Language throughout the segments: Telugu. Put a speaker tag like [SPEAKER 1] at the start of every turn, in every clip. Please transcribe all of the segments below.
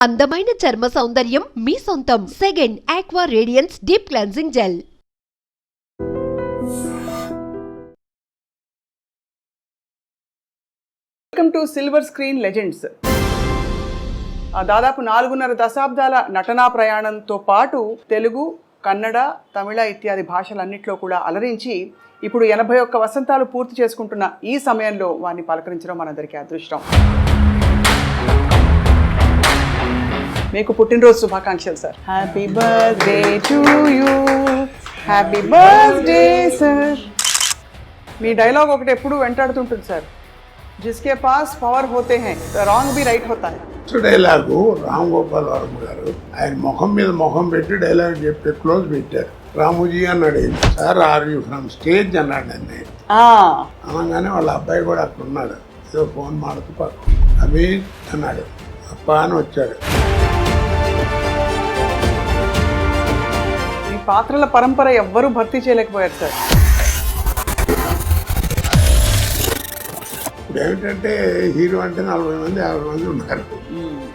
[SPEAKER 1] అందమైన చర్మ సౌందర్యం మీ సొంతం. Second aqua radiance deep cleansing gel.
[SPEAKER 2] Welcome to silver screen legends. దాదాపు 4.5 దశాబ్దాల నటనా ప్రయాణంతో పాటు తెలుగు, కన్నడ, తమిళ ఇత్యాది భాషలన్నింటిలో కూడా అలరించి ఇప్పుడు 81 వసంతాలు పూర్తి చేసుకుంటున్న ఈ సమయంలో వారిని పలకరించడం మనందరికీ అదృష్టం. మీకు పుట్టినరోజు శుభాకాంక్షలు sir. Happy birthday to you. Happy birthday sir. మీ డైలాగ్ ఒకటి ఎప్పుడు వెంటాడుతుంటుంది సార్. జిస్కే పాస్ పవర్ హోతే హై రాంగ్ బి రైట్ హోతా హై.
[SPEAKER 3] డైలాగు రామ్ గోపాల్ వర్మ గారు ఆయన ముఖం మీద ముఖం పెట్టి డైలాగ్ చెప్పి క్లోజ్ పెట్టారు. రాముజీ అన్నాడు, sir are you from stage అన్నాడు అన్నయ్య. అనగానే వాళ్ళ అబ్బాయి కూడా అక్కడ ఉన్నాడు. ఏదో ఫోన్ మాడుతూ పక్క అమీర్ అన్నాడు, అప్ప అని వచ్చాడు.
[SPEAKER 2] ఈ పాత్రల పరంపర ఎవ్వరూ భర్తీ చేయలేకపోయారు సార్.
[SPEAKER 3] ఇప్పుడు ఏమిటంటే హీరో అంటే 40 మంది 50 మంది ఉన్నారు.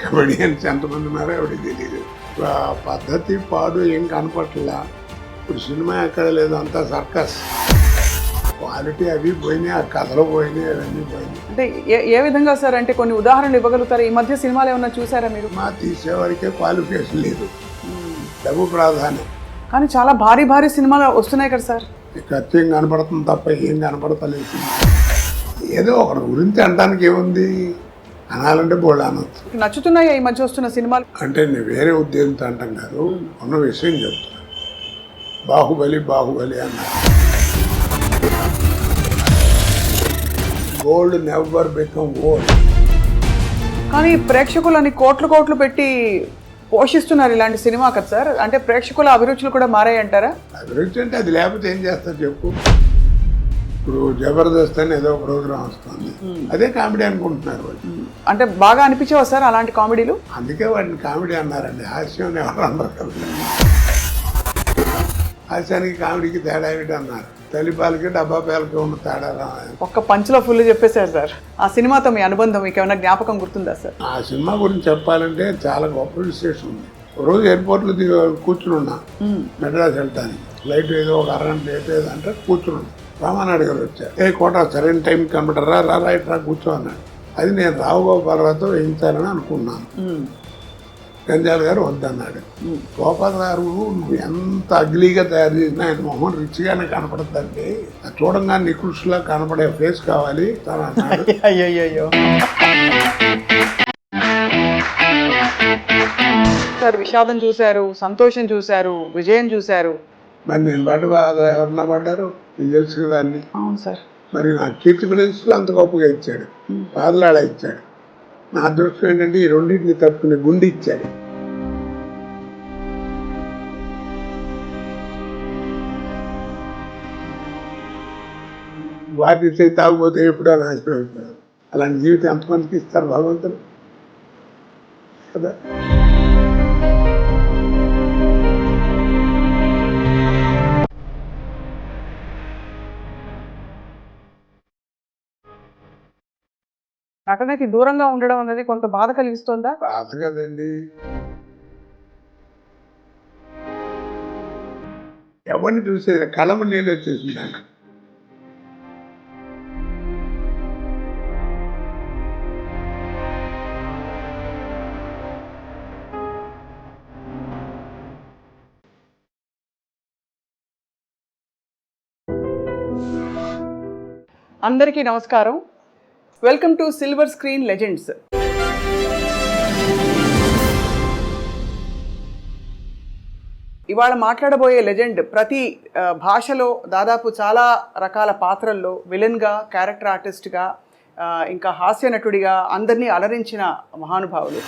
[SPEAKER 3] కమెడియన్స్ ఎంతమంది ఉన్నారో ఎవరికి తెలియదు. ఆ పద్ధతి పాడు ఏం కనపట్లా. ఇప్పుడు సినిమా ఎక్కడ లేదు, అంతా సర్కస్. క్వాలిటీ అవి పోయినాయి, ఆ కథలు పోయినాయి, అవన్నీ పోయినాయి.
[SPEAKER 2] అంటే ఏ విధంగా సార్? అంటే కొన్ని ఉదాహరణలు ఇవ్వగలుగుతారు? ఈ మధ్య సినిమాలు ఏమన్నా చూసారా మీరు?
[SPEAKER 3] మా తీసేవారికే క్వాలిఫికేషన్ లేదు, డబ్బు ప్రాధాన్యం.
[SPEAKER 2] కానీ చాలా భారీ భారీ సినిమాలు వస్తున్నాయి కదా సార్.
[SPEAKER 3] ఖర్చు ఏం కనపడుతుంది తప్ప ఏం కనపడతలేదు. ఏదో ఒకరి గురించి అనడానికి ఏముంది, అనాలంటే బోల్డ్ అనొచ్చు.
[SPEAKER 2] నచ్చుతున్నాయా ఈ మధ్య వస్తున్న సినిమాలు?
[SPEAKER 3] అంటే నేను వేరే ఉద్దేశంతో అంటాం కాదు, ఉన్న విషయం చెప్తున్నా. బాహుబలి బాహుబలి అన్నారు. Gold never become old.
[SPEAKER 2] కానీ ప్రేక్షకులని కోట్లు కోట్లు పెట్టి పోషిస్తున్నారు ఇలాంటి సినిమా కదా సార్. అంటే ప్రేక్షకుల అభిరుచులు కూడా మారాయి అంటారా?
[SPEAKER 3] అభిరుచి అంటే అది లేకపోతే ఏం చేస్తారు చెప్పు. ఇప్పుడు జబర్దస్త్ అని ఏదో ప్రోగ్రామ్ వస్తుంది, అదే కామెడీ అనుకుంటున్నారు వాళ్ళు.
[SPEAKER 2] అంటే బాగా అనిపించేవా సార్ అలాంటి కామెడీలు?
[SPEAKER 3] అందుకే వాటిని కామెడీ అన్నారండి. హాస్యం ఎవరు అన్నారు కదా. హాస్యానికి కామెడీకి తేడా ఏమిటి అన్నారు. తల్లిపాలకి డబ్బా పాలకి ఉన్న తేడా.
[SPEAKER 2] ఒక్క పంచ్లో ఫుల్ చెప్పేశారు సార్. ఆ సినిమాతో మీ అనుబంధం మీకు ఏమైనా జ్ఞాపకం గుర్తుందా సార్?
[SPEAKER 3] ఆ సినిమా గురించి చెప్పాలంటే చాలా గొప్ప విశేషం ఉంది. రోజు ఎయిర్పోర్ట్లో కూర్చుని ఉన్నా, మెడ్రాస్ వెళ్ళటానికి. ఫ్లైట్ ఏదో ఒక అరగంట లేట్ ఏదంటే కూర్చున్నాను. రామానాయుడు గారు వచ్చారు. కోట సరైన టైం కనబడరా, రా రైట్ రా కూర్చో అన్నాడు. అది నేను రావు గోపాలరావుతో వేయించాలని అనుకున్నాను. గంజాల గారు వద్దన్నాడు. గోపాల్ గారు నువ్వు ఎంత అగ్లీగా తయారు చేసినా ఆయన మొహం రిచ్గానే కనపడుతుందండి, చూడంగా నికృష్లా కనపడే ఫేస్ కావాలి అన్నాడు.
[SPEAKER 2] అయ్యో సార్, విషాదం చూశారు, సంతోషం చూశారు, విజయం చూశారు.
[SPEAKER 3] మరి నేను పాటు ఎవరన్నా పడ్డారు నేను తెలుసు కదా అన్ని.
[SPEAKER 2] అవును సార్.
[SPEAKER 3] మరి నా కీర్తి ప్రదేశ్లో అంత గొప్పగా ఇచ్చాడు, బాధలాడ ఇచ్చాడు. నా అదృష్టం ఏంటంటే ఈ రెండింటిని తప్పుకునే గుండె ఇచ్చాడు. వాటిని తాగుపోతే ఎప్పుడో నాశనం అయిపోయారు. అలాంటి జీవితం ఎంతమందికి ఇస్తారు భగవంతుడు కదా.
[SPEAKER 2] నటనకి దూరంగా ఉండడం అనేది కొంత బాధ కలిగిస్తుందా?
[SPEAKER 3] బాధ కదండి. ఎవరిని చూసేది కలమ నీళ్ళు వచ్చేసింది నాకు.
[SPEAKER 2] అందరికీ నమస్కారం. Welcome to silver screen legends. ఇవాళ మాట్లాడబోయే లెజెండ్ ప్రతి భాషలో దాదాపు చాలా రకాల పాత్రల్లో విలన్గా, క్యారెక్టర్ ఆర్టిస్ట్గా, ఇంకా హాస్య నటుడిగా అందరినీ అలరించిన మహానుభావులు.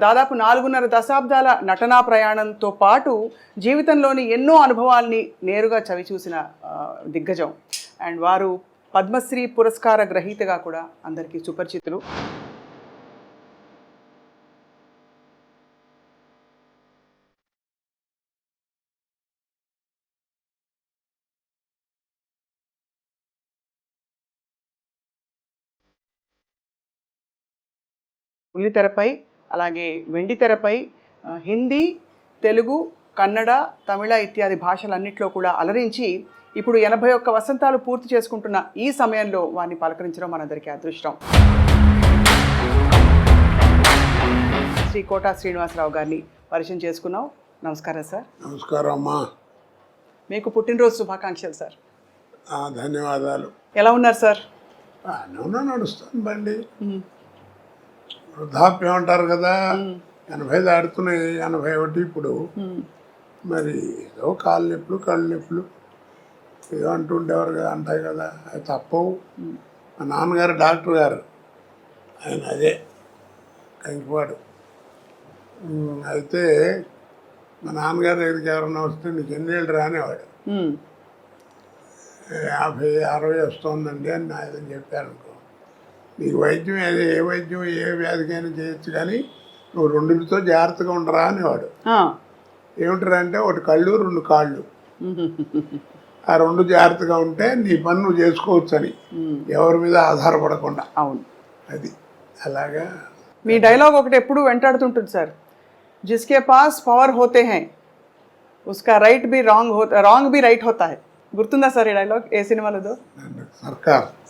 [SPEAKER 2] దాదాపు 4.5 దశాబ్దాల నటనా ప్రయాణంతో పాటు జీవితంలోని ఎన్నో అనుభవాల్ని నేరుగా చవిచూసిన దిగ్గజం. అండ్ వారు పద్మశ్రీ పురస్కార గ్రహీతగా కూడా అందరికీ సుపరిచితులు. బుల్లితెరపై అలాగే వెండితెరపై హిందీ, తెలుగు, కన్నడ, తమిళ ఇత్యాది భాషలన్నింటిలో కూడా అలరించి ఇప్పుడు 81 వసంతాలు పూర్తి చేసుకుంటున్న ఈ సమయంలో వారిని పలకరించడం మనందరికీ అదృష్టం. శ్రీ కోటా శ్రీనివాసరావు గారిని పరిచయం చేసుకున్నాం. నమస్కారం సార్.
[SPEAKER 3] నమస్కారం అమ్మా.
[SPEAKER 2] మీకు పుట్టినరోజు శుభాకాంక్షలు సార్.
[SPEAKER 3] ధన్యవాదాలు.
[SPEAKER 2] ఎలా ఉన్నారు సార్?
[SPEAKER 3] నడుస్తుంది బండి. వృద్ధాప్యం అంటారు కదా, 80 దాడుతున్నాయి, 81 ఇప్పుడు. మరి ఏదో కాళ్ళు నొప్పులు, కళ్ళు నొప్పులు ఏదో అంటుండేవారు కదా, అంటాయి కదా, అది తప్పవు. మా నాన్నగారు డాక్టర్ గారు, ఆయన అదే కంకిపాడు. అయితే మా నాన్నగారి దగ్గరికి ఎవరన్నా వస్తే నీకు ఎన్నేళ్ళు రానేవాడు. 50, 60 వస్తుందండి అని నా ఏదని చెప్పారు అనుకో, నీకు వైద్యం అదే, ఏ వైద్యం ఏ వ్యాధికైనా చేయొచ్చు కానీ నువ్వు రెండుతో జాగ్రత్తగా ఉండరా అనేవాడు. ఏమిటరా అంటే ఒకటి కళ్ళు, 2 కాళ్ళు, ఆ 2 జాగ్రత్తగా ఉంటే నీ పని నువ్వు చేసుకోవచ్చు అని, ఎవరి మీద ఆధారపడకుండా.
[SPEAKER 2] అవును,
[SPEAKER 3] అది అలాగా.
[SPEAKER 2] మీ డైలాగ్ ఒకటి ఎప్పుడు వెంటాడుతుంటుంది సార్, జిస్కే పాస్ పవర్ హోతే హై ఉస్కా రైట్ బి రాంగ్ బి రైట్ హోతా హై. గుర్తుందా సార్ ఈ డైలాగ్? ఏ సినిమాలో?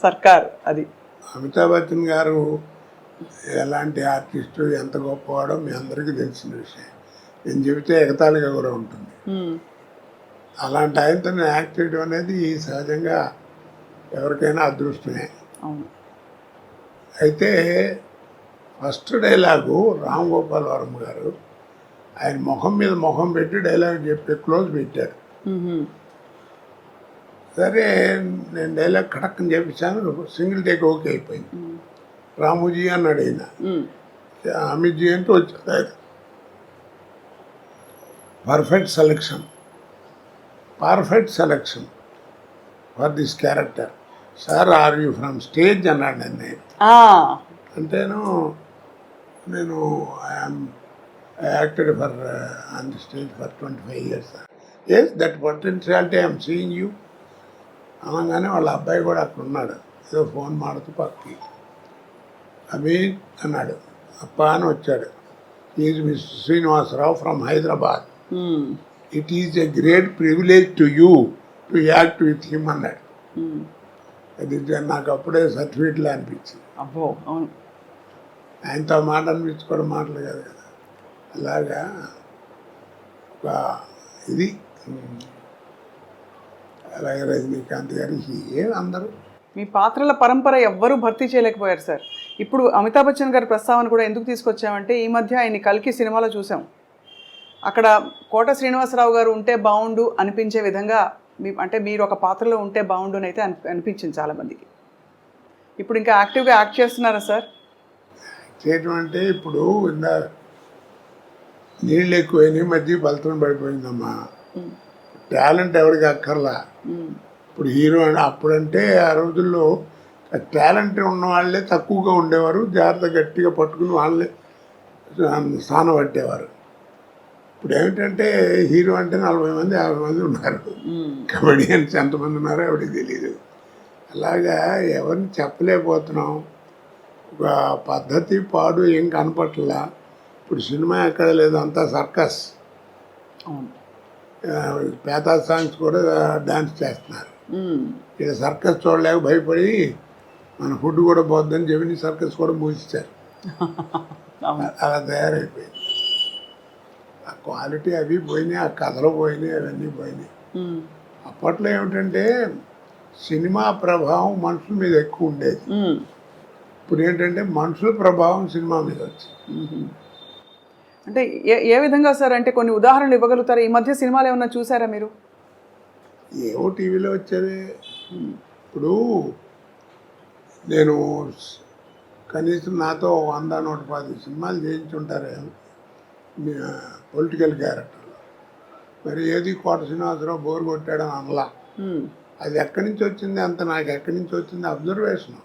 [SPEAKER 2] సర్కార్. అది
[SPEAKER 3] అమితాబ్ బచ్చన్ గారు ఎలాంటి ఆర్టిస్టు, ఎంత గొప్పవాడో మీ అందరికీ తెలిసిన విషయం. నేను చెబితే ఎగతాళిగా కూడా ఉంటుంది. అలాంటి ఆయనతో నేను యాక్ట్ చేయడం అనేది సహజంగా ఎవరికైనా అదృష్టమే.
[SPEAKER 2] అవును.
[SPEAKER 3] అయితే ఫస్ట్ డైలాగు రామ్ గోపాల్ వర్మ గారు ఆయన ముఖం మీద ముఖం పెట్టి డైలాగ్ చెప్పి క్లోజ్ పెట్టారు. సరే నేను డైలాగ్ కడక్కని చెప్పించాను, సింగిల్ టేక్ ఓకే అయిపోయింది. రాముజీ అన్నాడు ఆయన, అమిత్జీ అంటూ వచ్చాడు ఆయన. Perfect selection for this character sir, are you from stage అన్నాడు నేను. అంటేను నేను I acted on the stage for 25 years. Yes, that potentiality I am seeing you. అనగానే వాళ్ళ అబ్బాయి కూడా అక్కడ ఉన్నాడు, ఏదో ఫోన్ మాడుతూ పక్కకి. అమీన్ అన్నాడు, అప్ప అని వచ్చాడు. Is mister Srinivasarao from Hyderabad. It is a great privilege to you to act with him అన్నాడు. అది నాకు అప్పుడే సర్టిఫికెట్లో అనిపించింది.
[SPEAKER 2] అబ్బో, అవును,
[SPEAKER 3] ఆయనతో మాట అనిపించుకోవడం మాటలు కాదు కదా. అలాగా ఒక ఇది. అలాగే రజనీకాంత్ గారు, అందరూ
[SPEAKER 2] మీ పాత్రల పరంపర ఎవ్వరూ భర్తీ చేయలేకపోయారు సార్. ఇప్పుడు అమితాబ్ బచ్చన్ గారి ప్రస్తావన కూడా ఎందుకు తీసుకొచ్చామంటే, ఈ మధ్య ఆయన కల్కి సినిమాలో చూసాం. అక్కడ కోట శ్రీనివాసరావు గారు ఉంటే బాగుండు అనిపించే విధంగా అంటే మీరు ఒక పాత్రలో ఉంటే బాగుండు అని అయితే అనిపించింది చాలామందికి. ఇప్పుడు ఇంకా యాక్టివ్గా యాక్ట్ చేస్తున్నారా సార్?
[SPEAKER 3] చేయటం అంటే ఇప్పుడు ఇందా నీళ్ళు ఎక్కువైనాయి, మధ్య బలతం పడిపోయిందమ్మా. టాలెంట్ ఎవరికి అక్కర్లా. ఇప్పుడు హీరో అని అప్పుడంటే ఆ రోజుల్లో టాలెంట్ ఉన్న వాళ్ళే తక్కువగా ఉండేవారు, జాగ్రత్త గట్టిగా పట్టుకుని వాళ్ళే స్థానం పట్టేవారు. ఇప్పుడు ఏమిటంటే హీరో అంటే 40 మంది 50 మంది ఉన్నారు, కమెడియన్స్ ఎంతమంది ఉన్నారో ఎవరికి తెలియదు. అలాగా ఎవరిని చెప్పలేకపోతున్నాం. ఒక పద్ధతి పాడు ఏం కనపట్లా. ఇప్పుడు సినిమా ఎక్కడ లేదు, అంతా సర్కస్. పేతా సాంగ్స్ కూడా డాన్స్ చేస్తున్నారు. ఇక్కడ సర్కస్ చూడలేక భయపడి మన ఫుడ్ కూడా పోద్దని జమిని సర్కస్ కూడా మూసిచ్చారు. అలా తయారైపోయింది. ఆ క్వాలిటీ అవి పోయినాయి, ఆ కథలు పోయినాయి, అవన్నీ పోయినాయి. అప్పట్లో ఏమిటంటే సినిమా ప్రభావం మనుషుల మీద ఎక్కువ ఉండేది. ఇప్పుడు ఏంటంటే మనుషుల ప్రభావం సినిమా మీద వచ్చింది.
[SPEAKER 2] అంటే ఏ విధంగా సార్? అంటే కొన్ని ఉదాహరణలు ఇవ్వగలుగుతారా? ఈ మధ్య సినిమాలు ఏమన్నా చూసారా మీరు?
[SPEAKER 3] ఏవో టీవీలో వచ్చేవి. ఇప్పుడు నేను కనీసం నాతో 100-110 సినిమాలు చేయించుంటారే పొలిటికల్ క్యారెక్టర్లో. మరి ఏది కోట శ్రీనివాసరావు బోర్ కొట్టాడని అనలా. అది ఎక్కడి నుంచి వచ్చింది అంత, నాకు ఎక్కడి నుంచి వచ్చింది అబ్జర్వేషన్.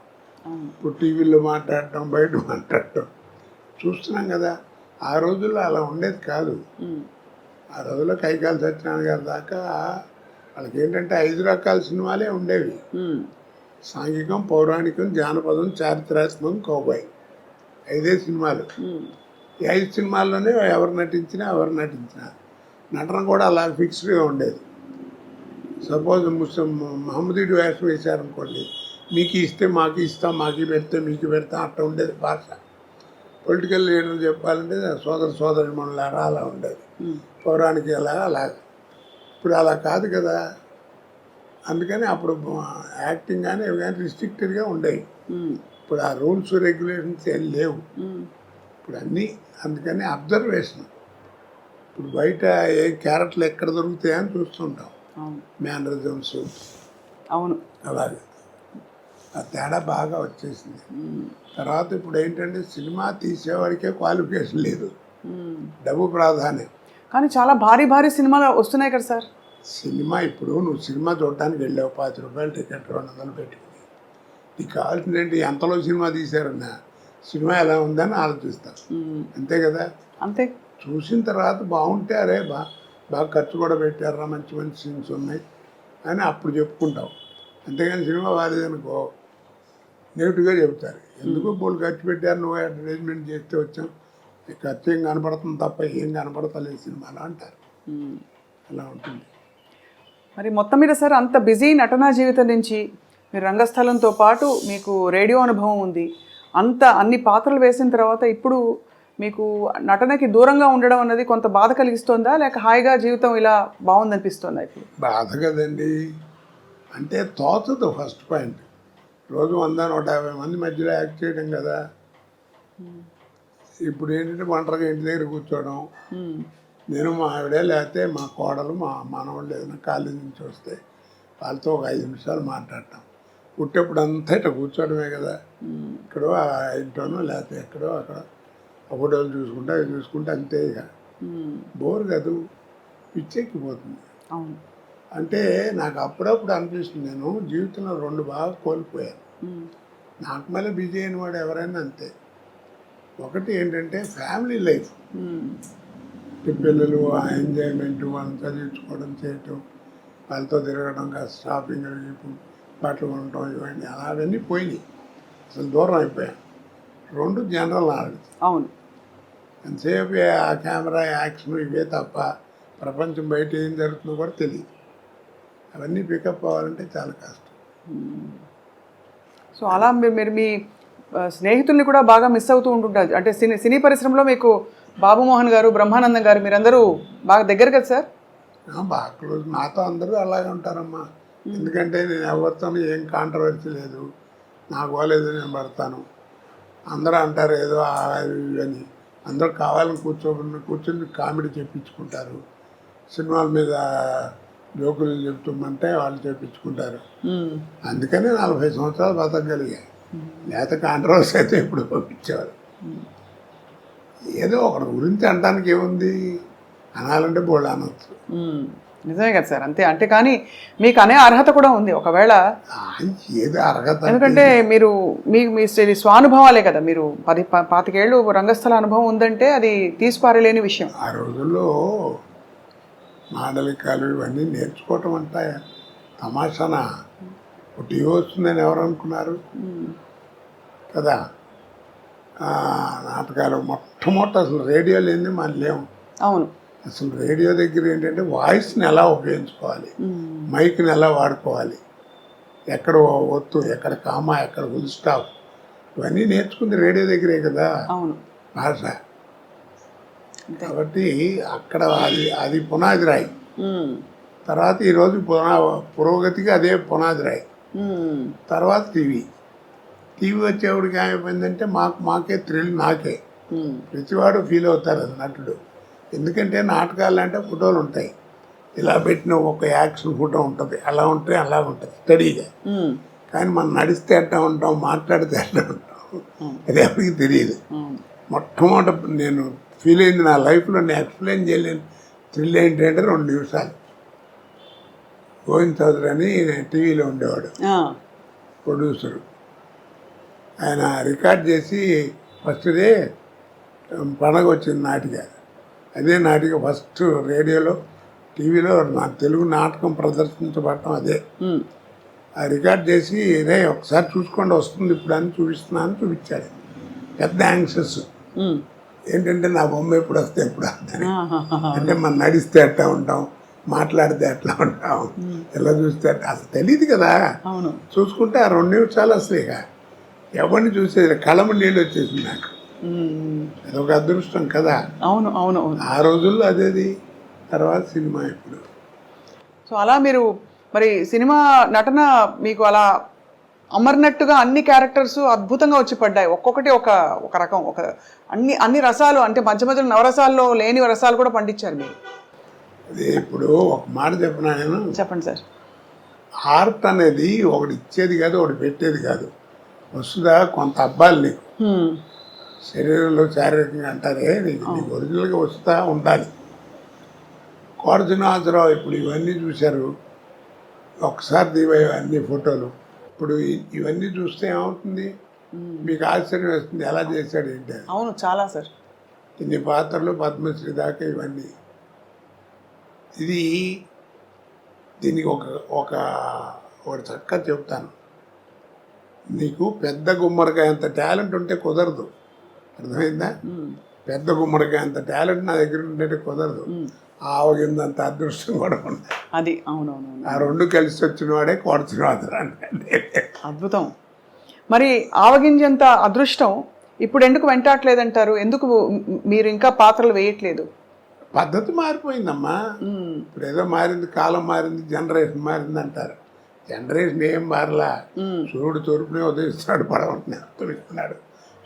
[SPEAKER 3] ఇప్పుడు టీవీలో మాట్లాడటం, బయట మాట్లాడటం చూస్తున్నాం కదా. ఆ రోజుల్లో అలా ఉండేది కాదు. ఆ రోజుల్లో కైకాల సత్యనారాయణ గారి దాకా వాళ్ళకి ఏంటంటే 5 రకాల సినిమాలే ఉండేవి. సాంఘికం, పౌరాణికం, జానపదం, చారిత్రాత్మకం, కౌబాయ్. 5 సినిమాలు. ఈ 5 సినిమాల్లోనే ఎవరు నటించినా నటన కూడా అలా ఫిక్స్డ్గా ఉండేది. సపోజ్ మహమ్మదీడు వేషం వేశారనుకోండి, మీకు ఇస్తే మాకు ఇస్తాం, మాకు పెడితే మీకు పెడతాం, అట్లా ఉండేది భాష. పొలిటికల్ లీడర్ చెప్పాలంటే సోదరి మనలారా అలా ఉండేది, పౌరాణిక అలాగా. ఇప్పుడు అలా కాదు కదా. అందుకని అప్పుడు యాక్టింగ్ కానీ ఇవి కానీ రిస్ట్రిక్టెడ్గా ఉండేవి. ఇప్పుడు ఆ రూల్స్ రెగ్యులేషన్స్ ఏం లేవు ఇప్పుడు అన్నీ. అందుకని అబ్జర్వేషన్. ఇప్పుడు బయట ఏ క్యారెక్టర్లు ఎక్కడ దొరుకుతాయని చూస్తుంటాం, మేనరిజమ్స్.
[SPEAKER 2] అవును,
[SPEAKER 3] అలాగే ఆ తేడా బాగా వచ్చేసింది. తర్వాత ఇప్పుడు ఏంటంటే సినిమా తీసేవాడికే క్వాలిఫికేషన్ లేదు, డబ్బు ప్రాధాన్యం.
[SPEAKER 2] కానీ చాలా భారీ భారీ సినిమాలు వస్తున్నాయి కదా సార్.
[SPEAKER 3] సినిమా ఇప్పుడు నువ్వు సినిమా చూడటానికి వెళ్ళావు, 50 రూపాయలు టికెట్, 200 పెట్టుకుని. నీకు కావాల్సింది ఏంటి, ఎంతలో సినిమా తీశారన్నా సినిమా ఎలా ఉందని ఆలోచిస్తాను, అంతే కదా.
[SPEAKER 2] అంతే.
[SPEAKER 3] చూసిన తర్వాత బాగుంటే అరే బాగా ఖర్చు కూడా పెట్టారా, మంచి మంచి సీన్స్ ఉన్నాయి అని అప్పుడు చెప్పుకుంటావు. అంతేగాని సినిమా బాగాలేదనుకో నెగిటివ్గా చెబుతారు. ఎందుకు బోళ్ళు ఖర్చు పెట్టారు, నువ్వు అడ్వర్టైజ్మెంట్ చేస్తే వచ్చాం, ఖర్చు ఏం కనపడుతుంది తప్ప ఏం కనపడతలేదు సినిమాలో అంటారు. అలా ఉంటుంది.
[SPEAKER 2] మరి మొత్తం మీద సార్ అంత బిజీ నటనా జీవితం నుంచి మీరు రంగస్థలంతో పాటు మీకు రేడియో అనుభవం ఉంది, అన్ని పాత్రలు వేసిన తర్వాత ఇప్పుడు మీకు నటనకి దూరంగా ఉండడం అన్నది కొంత బాధ కలిగిస్తుందా, లేక హాయిగా జీవితం ఇలా బాగుందనిపిస్తుందా? ఇప్పుడు
[SPEAKER 3] బాధ కదండి, అంటే తోచదు. ఫస్ట్ పాయింట్, రోజు 100-150 మంది మధ్యలో యాక్ట్ చేయడం కదా. ఇప్పుడు ఏంటంటే ఒంటరిగా ఇంటి దగ్గర కూర్చోవడం, నేను మా ఆవిడే లేకపోతే మా కోడలు మా మనవాళ్ళు ఏదైనా కాలేజీ నుంచి వస్తే వాళ్ళతో ఒక 5 నిమిషాలు మాట్లాడటం. పుట్టేప్పుడు అంతా ఇట్లా కూర్చోవడమే కదా. ఇక్కడో ఇంట్లోనో లేకపోతే ఎక్కడో అక్కడ ఫోటోలు చూసుకుంటే అవి చూసుకుంటే అంతే. ఇక బోర్ కాదు, పిచ్చెక్కిపోతుంది. అంటే నాకు అప్పుడప్పుడు అనిపిస్తుంది, నేను జీవితంలో 2 బాగా కోల్పోయాను. నాకు మళ్ళీ బిజీ అయిన వాడు ఎవరైనా అంతే. ఒకటి ఏంటంటే ఫ్యామిలీ లైఫ్, పిల్లలు ఆ ఎంజాయ్మెంట్, వాళ్ళని చదివించుకోవడం చేయటం, వాళ్ళతో తిరగడం, కాస్త షాపింగ్ బట్టలు కొనటం, ఇవన్నీ అలాగన్నీ పోయినాయి, అసలు దూరం అయిపోయాను. 2 జనరల్ నాలెడ్జ్.
[SPEAKER 2] అవును,
[SPEAKER 3] ఎంతసేపు ఆ కెమెరా యాక్షన్ ఇవే తప్ప ప్రపంచం బయట ఏం జరుగుతుందో కూడా తెలియదు. అవన్నీ పికప్ అవ్వాలంటే చాలా కష్టం.
[SPEAKER 2] సో అలా మీరు మీ స్నేహితుల్ని కూడా బాగా మిస్ అవుతూ ఉంటుంటారు. అంటే సినీ పరిశ్రమలో మీకు బాబు మోహన్ గారు, బ్రహ్మానందం గారు, మీరందరూ బాగా దగ్గర కదా సార్?
[SPEAKER 3] బాగా క్లోజ్. నాతో అందరూ అలాగే ఉంటారమ్మా. ఎందుకంటే నేను ఎవరితో ఏం కాంట్రవర్సీ లేదు, నాకు పోలేదు నేను పడతాను. అందరూ అంటారు ఏదో అని, అందరూ కావాలని కూర్చొని కామెడీ చెప్పించుకుంటారు. సినిమాల మీద జోకులు చెప్తామంటే వాళ్ళు చెప్పించుకుంటారు. అందుకనే 40 సంవత్సరాలు బతకగలిగాయి. లేకపోతే కాంట్రవర్సీ అయితే ఇప్పుడు పంపించేవారు. ఏదో ఒకటి గురించి అనడానికి ఏముంది, అనాలంటే బోళ్ళు అనొచ్చు.
[SPEAKER 2] నిజమే కదా సార్, అంతే. అంటే కానీ మీకు అనే అర్హత కూడా ఉంది ఒకవేళ.
[SPEAKER 3] ఏదో అర్హత,
[SPEAKER 2] ఎందుకంటే మీరు మీ స్వానుభవాలే కదా. మీరు 25 ఏళ్ళు రంగస్థల అనుభవం ఉందంటే అది తీసిపారలేని విషయం.
[SPEAKER 3] ఆ రోజుల్లో మాండలికాలు ఇవన్నీ నేర్చుకోవటం అంటే తమాషానా. టీవీ వస్తుందని ఎవరు అనుకున్నారు కదా. నాటకాలు మొట్టమొదటి అసలు రేడియో లేని మనం లేవు.
[SPEAKER 2] అవును,
[SPEAKER 3] అసలు రేడియో దగ్గర ఏంటంటే వాయిస్ని ఎలా ఉపయోగించుకోవాలి, మైక్ని ఎలా వాడుకోవాలి, ఎక్కడ ఒత్తు, ఎక్కడ కామా, ఎక్కడ ఫుల్ స్టాప్, ఇవన్నీ నేర్చుకుంది రేడియో దగ్గరే కదా.
[SPEAKER 2] అవును,
[SPEAKER 3] భాష. కాబట్టి అక్కడ అది పునాది రాయి. తర్వాత ఈరోజు పురోగతికి అదే పునాది రాయి. తర్వాత టీవీ వచ్చేవాడికి ఏమైపోయిందంటే మాకే థ్రిల్, నాకే. ప్రతివాడు ఫీల్ అవుతారు అది నటుడు. ఎందుకంటే నాటకాలు అంటే ఫోటోలు ఉంటాయి, ఇలా పెట్టిన ఒక యాక్షన్ ఫోటో ఉంటుంది, అలా ఉంటే అలా ఉంటుంది స్టడీగా. కానీ మనం నడిస్తే ఎట్లా ఉంటాం, మాట్లాడితే ఎట్లా ఉంటాం, అది ఎవరికి తెలియదు. మొట్టమొదటి నేను ఫీల్ అయింది నా లైఫ్లో, నేను ఎక్స్ప్లెయిన్ చేయలేను థ్రిల్ ఏంటంటే 2 నిమిషాలు. గోవింద్ చౌదరి అని టీవీలో ఉండేవాడు, ప్రొడ్యూసరు. ఆయన రికార్డ్ చేసి ఫస్ట్ డే పండగ వచ్చింది నాటిక. అదే నాటిక ఫస్ట్ రేడియోలో టీవీలో నా తెలుగు నాటకం ప్రదర్శించబడటం అదే. ఆ రికార్డ్ చేసి రే ఒకసారి చూసుకోండి వస్తుంది ఇప్పుడు అని చూపిస్తున్నాను చూపించాడు. పెద్ద యాంగ్షస్. ఏంటంటే నా బొమ్మ ఎప్పుడు వస్తే ఎప్పుడు వస్తాయి, అంటే మనం నడిస్తే ఎట్లా ఉంటాం, మాట్లాడితే ఎట్లా ఉంటాం, ఎలా చూస్తే అసలు తెలియదు కదా.
[SPEAKER 2] అవును.
[SPEAKER 3] చూసుకుంటే ఆ 2 నిమిషాలు అసలు ఇక ఎవరిని చూసేది కళ్ళము నీళ్ళు వచ్చేసింది నాకు. అదొక అదృష్టం కదా.
[SPEAKER 2] అవును అవును అవును.
[SPEAKER 3] ఆ రోజుల్లో అదేది, తర్వాత సినిమా ఇప్పుడు.
[SPEAKER 2] సో అలా మీరు మరి సినిమా నటన మీకు అలా అమర్నట్టుగా అన్ని క్యారెక్టర్స్ అద్భుతంగా వచ్చి పడ్డాయి. ఒక్కొక్కటి ఒక ఒక రకం, ఒక అన్ని రసాలు, అంటే మధ్య మధ్యలో నవరసాల్లో లేని రసాలు కూడా పండించారు మీరు.
[SPEAKER 3] అది ఇప్పుడు ఒక మాట చెప్పినా నేను,
[SPEAKER 2] చెప్పండి సార్.
[SPEAKER 3] ఆర్ట్ అనేది ఒకటి ఇచ్చేది కాదు, ఒకటి పెట్టేది కాదు. వస్తుందా కొంత అబ్బాయిలు నీకు శరీరంలో శారీరకంగా అంటారే, నీకు ఒరిజినల్గా వస్తూ ఉండాలి. కోరజనాథరావు ఇప్పుడు ఇవన్నీ చూశారు, ఒకసారి దివాయి అన్ని ఫోటోలు. ఇప్పుడు ఇవన్నీ చూస్తే ఏమవుతుంది, మీకు ఆశ్చర్యం వేస్తుంది ఎలా చేశాడు ఏంటి.
[SPEAKER 2] అవును, చాలా సార్.
[SPEAKER 3] ఇన్ని పాత్రలు, పద్మశ్రీ దాకా ఇవన్నీ. ఇది దీనికి ఒకటి చక్కగా చెప్తాను. నీకు పెద్ద గుమ్మడికాయ అంత టాలెంట్ ఉంటే కుదరదు, అర్థమైందా? పెద్ద గుమ్మడికాయ అంత టాలెంట్ నా దగ్గర ఉంటే కుదరదు. ఆవగిందంత అదృష్టం కూడా ఉంది.
[SPEAKER 2] అది అవునవును.
[SPEAKER 3] ఆ 2 కలిసి వచ్చిన వాడే కోరచనాథరావు అంటే.
[SPEAKER 2] అద్భుతం. మరి ఆవగింజంత అదృష్టం ఇప్పుడు ఎందుకు వెంటాడలేదంటారు? ఎందుకు మీరు ఇంకా పాత్రలు వేయట్లేదు?
[SPEAKER 3] పద్ధతి మారిపోయిందమ్మా. ఇప్పుడు ఏదో మారింది, కాలం మారింది, జనరేషన్ మారింది అంటారు. జనరేషన్ ఏం మారలా. సూర్యుడు తూర్పునే ఉదయిస్తున్నాడు, పడవని ఉత్తరిస్తున్నాడు.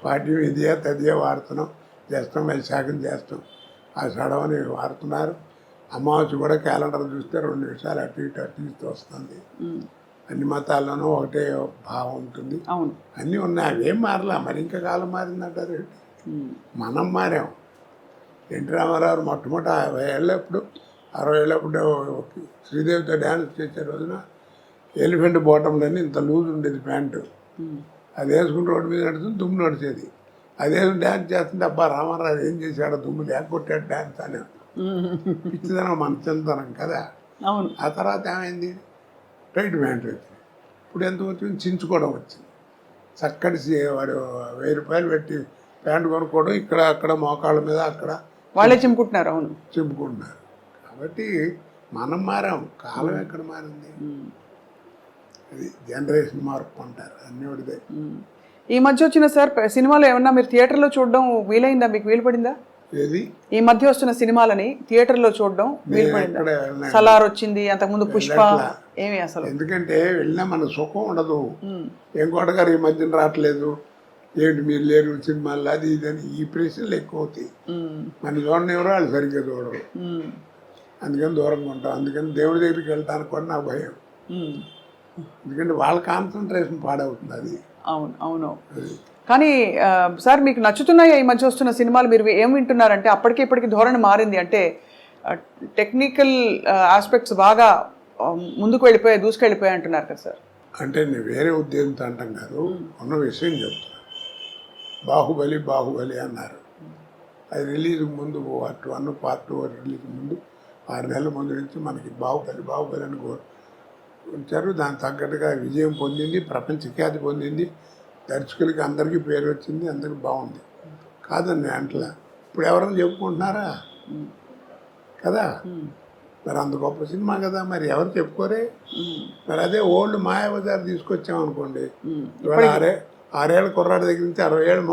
[SPEAKER 3] పాఠ్యం ఇదే తదియే వాడుతున్నాం, చేస్తాం, వైశాఖం చేస్తాం, ఆ సడవని వాడుతున్నారు. అమావాస్య కూడా క్యాలెండర్ చూస్తే 2 నిమిషాలు అటు ఇటు వస్తుంది. అన్ని మతాల్లోనూ ఒకటే భావం ఉంటుంది.
[SPEAKER 2] అవును,
[SPEAKER 3] అన్నీ ఉన్నాయి, అవేం మారలా. మరి ఇంకా కాలం మారిందంటారు. మనం మారాం. ఎన్టీ రామారావు మొట్టమొదటి 50 ఏళ్ళప్పుడు 60 ఏళ్ళప్పుడు శ్రీదేవితో డ్యాన్స్ చేసే రోజున ఎలిఫెంట్ బాటంలోని ఇంత లూజ్ ఉండేది ప్యాంటు. అది వేసుకుని రోడ్డు మీద నడుస్తుంది, దుమ్ము నడిచేది. అదే డ్యాన్స్ చేస్తుంటే అబ్బా రామారావు ఏం చేశాడో, దుమ్ము లేకొట్టాడు డ్యాన్స్ అని. పిచ్చిదనం, మన చిన్నతనం కదా.
[SPEAKER 2] అవును.
[SPEAKER 3] ఆ తర్వాత ఏమైంది, టైట్ ప్యాంట్ వచ్చింది. ఇప్పుడు ఎంత వచ్చింది, చించుకోవడం వచ్చింది. చక్కటి వాడు 1000 రూపాయలు పెట్టి ప్యాంటు కొనుక్కోవడం, ఇక్కడ అక్కడ మోకాళ్ళ మీద అక్కడ
[SPEAKER 2] వాళ్ళే చింపుకుంటున్నారు. అవును,
[SPEAKER 3] చింపుకుంటున్నారు. కాబట్టి మనం మారాం, కాలం ఎక్కడ మారింది. అది జనరేషన్ మార్పు అంటారు, అన్నీ ఒకటిదే.
[SPEAKER 2] ఈ మధ్య వచ్చిన సార్ సినిమాలు ఏమన్నా మీరు థియేటర్లో చూడడం వీలైందా? మీకు వీలు పడిందా?
[SPEAKER 3] ఏది
[SPEAKER 2] ఈ మధ్య వస్తున్న సినిమాలని థియేటర్లో చూడడం వీలు పడిందా? సలార్ వచ్చింది, అంతకుముందు పుష్ప, ఏమి అసలు?
[SPEAKER 3] ఎందుకంటే వెళ్ళినా మనకు సుఖం ఉండదు. ఏం కోటగారు ఈ మధ్యన రావట్లేదు, ఏంటి మీరు లేరు సినిమాలు, అది ఇదని ఈ ప్రశ్నలు ఎక్కువ అవుతాయి. మన చూడని ఎవరో వాళ్ళు సరిగ్గా చూడరు, అందుకని దూరంగా ఉంటాం. అందుకని దేవుడి దగ్గరికి వెళ్ళడానికి కూడా నాకు భయం. ఎందుకంటే వాళ్ళ కాన్సన్ట్రేషన్ పాడవుతుంది. అది
[SPEAKER 2] అవును అవును. కానీ సార్ మీకు నచ్చుతున్నాయా ఈ మధ్య వస్తున్న సినిమాలు? మీరు ఏం వింటున్నారంటే అప్పటికి ఇప్పటికి ధోరణి మారింది, అంటే టెక్నికల్ ఆస్పెక్ట్స్ బాగా ముందుకు వెళ్ళిపోయాయి, దూసుకెళ్ళిపోయాయి అంటున్నారు కదా సార్?
[SPEAKER 3] అంటే నేను వేరే ఉద్దేశంతో అంటాం కాదు, ఉన్న విషయం చెప్తున్నా. బాహుబలి అన్నారు, అది రిలీజ్ ముందు పార్ట్ 1 పార్ట్ 2 రిలీజ్ ముందు 6 నెలల ముందు నుంచి మనకి బాహుబలి అని ఉంచారు. దానికి తగ్గట్టుగా విజయం పొందింది, ప్రపంచ ఖ్యాతి పొందింది, దర్శకులకి అందరికీ పేరు వచ్చింది, అందరికీ బాగుంది. కాదండి అంటలా. ఇప్పుడు ఎవరైనా చెప్పుకుంటున్నారా కదా? మరి అంత గొప్ప సినిమా కదా, మరి ఎవరు చెప్పుకోరే? మరి అదే ఓల్డ్ మాయాబజార్ తీసుకొచ్చామనుకోండి, ఇవాళ 6 ఏళ్ళ కుర్రాడి దగ్గర నుంచి 60 ఏళ్ళ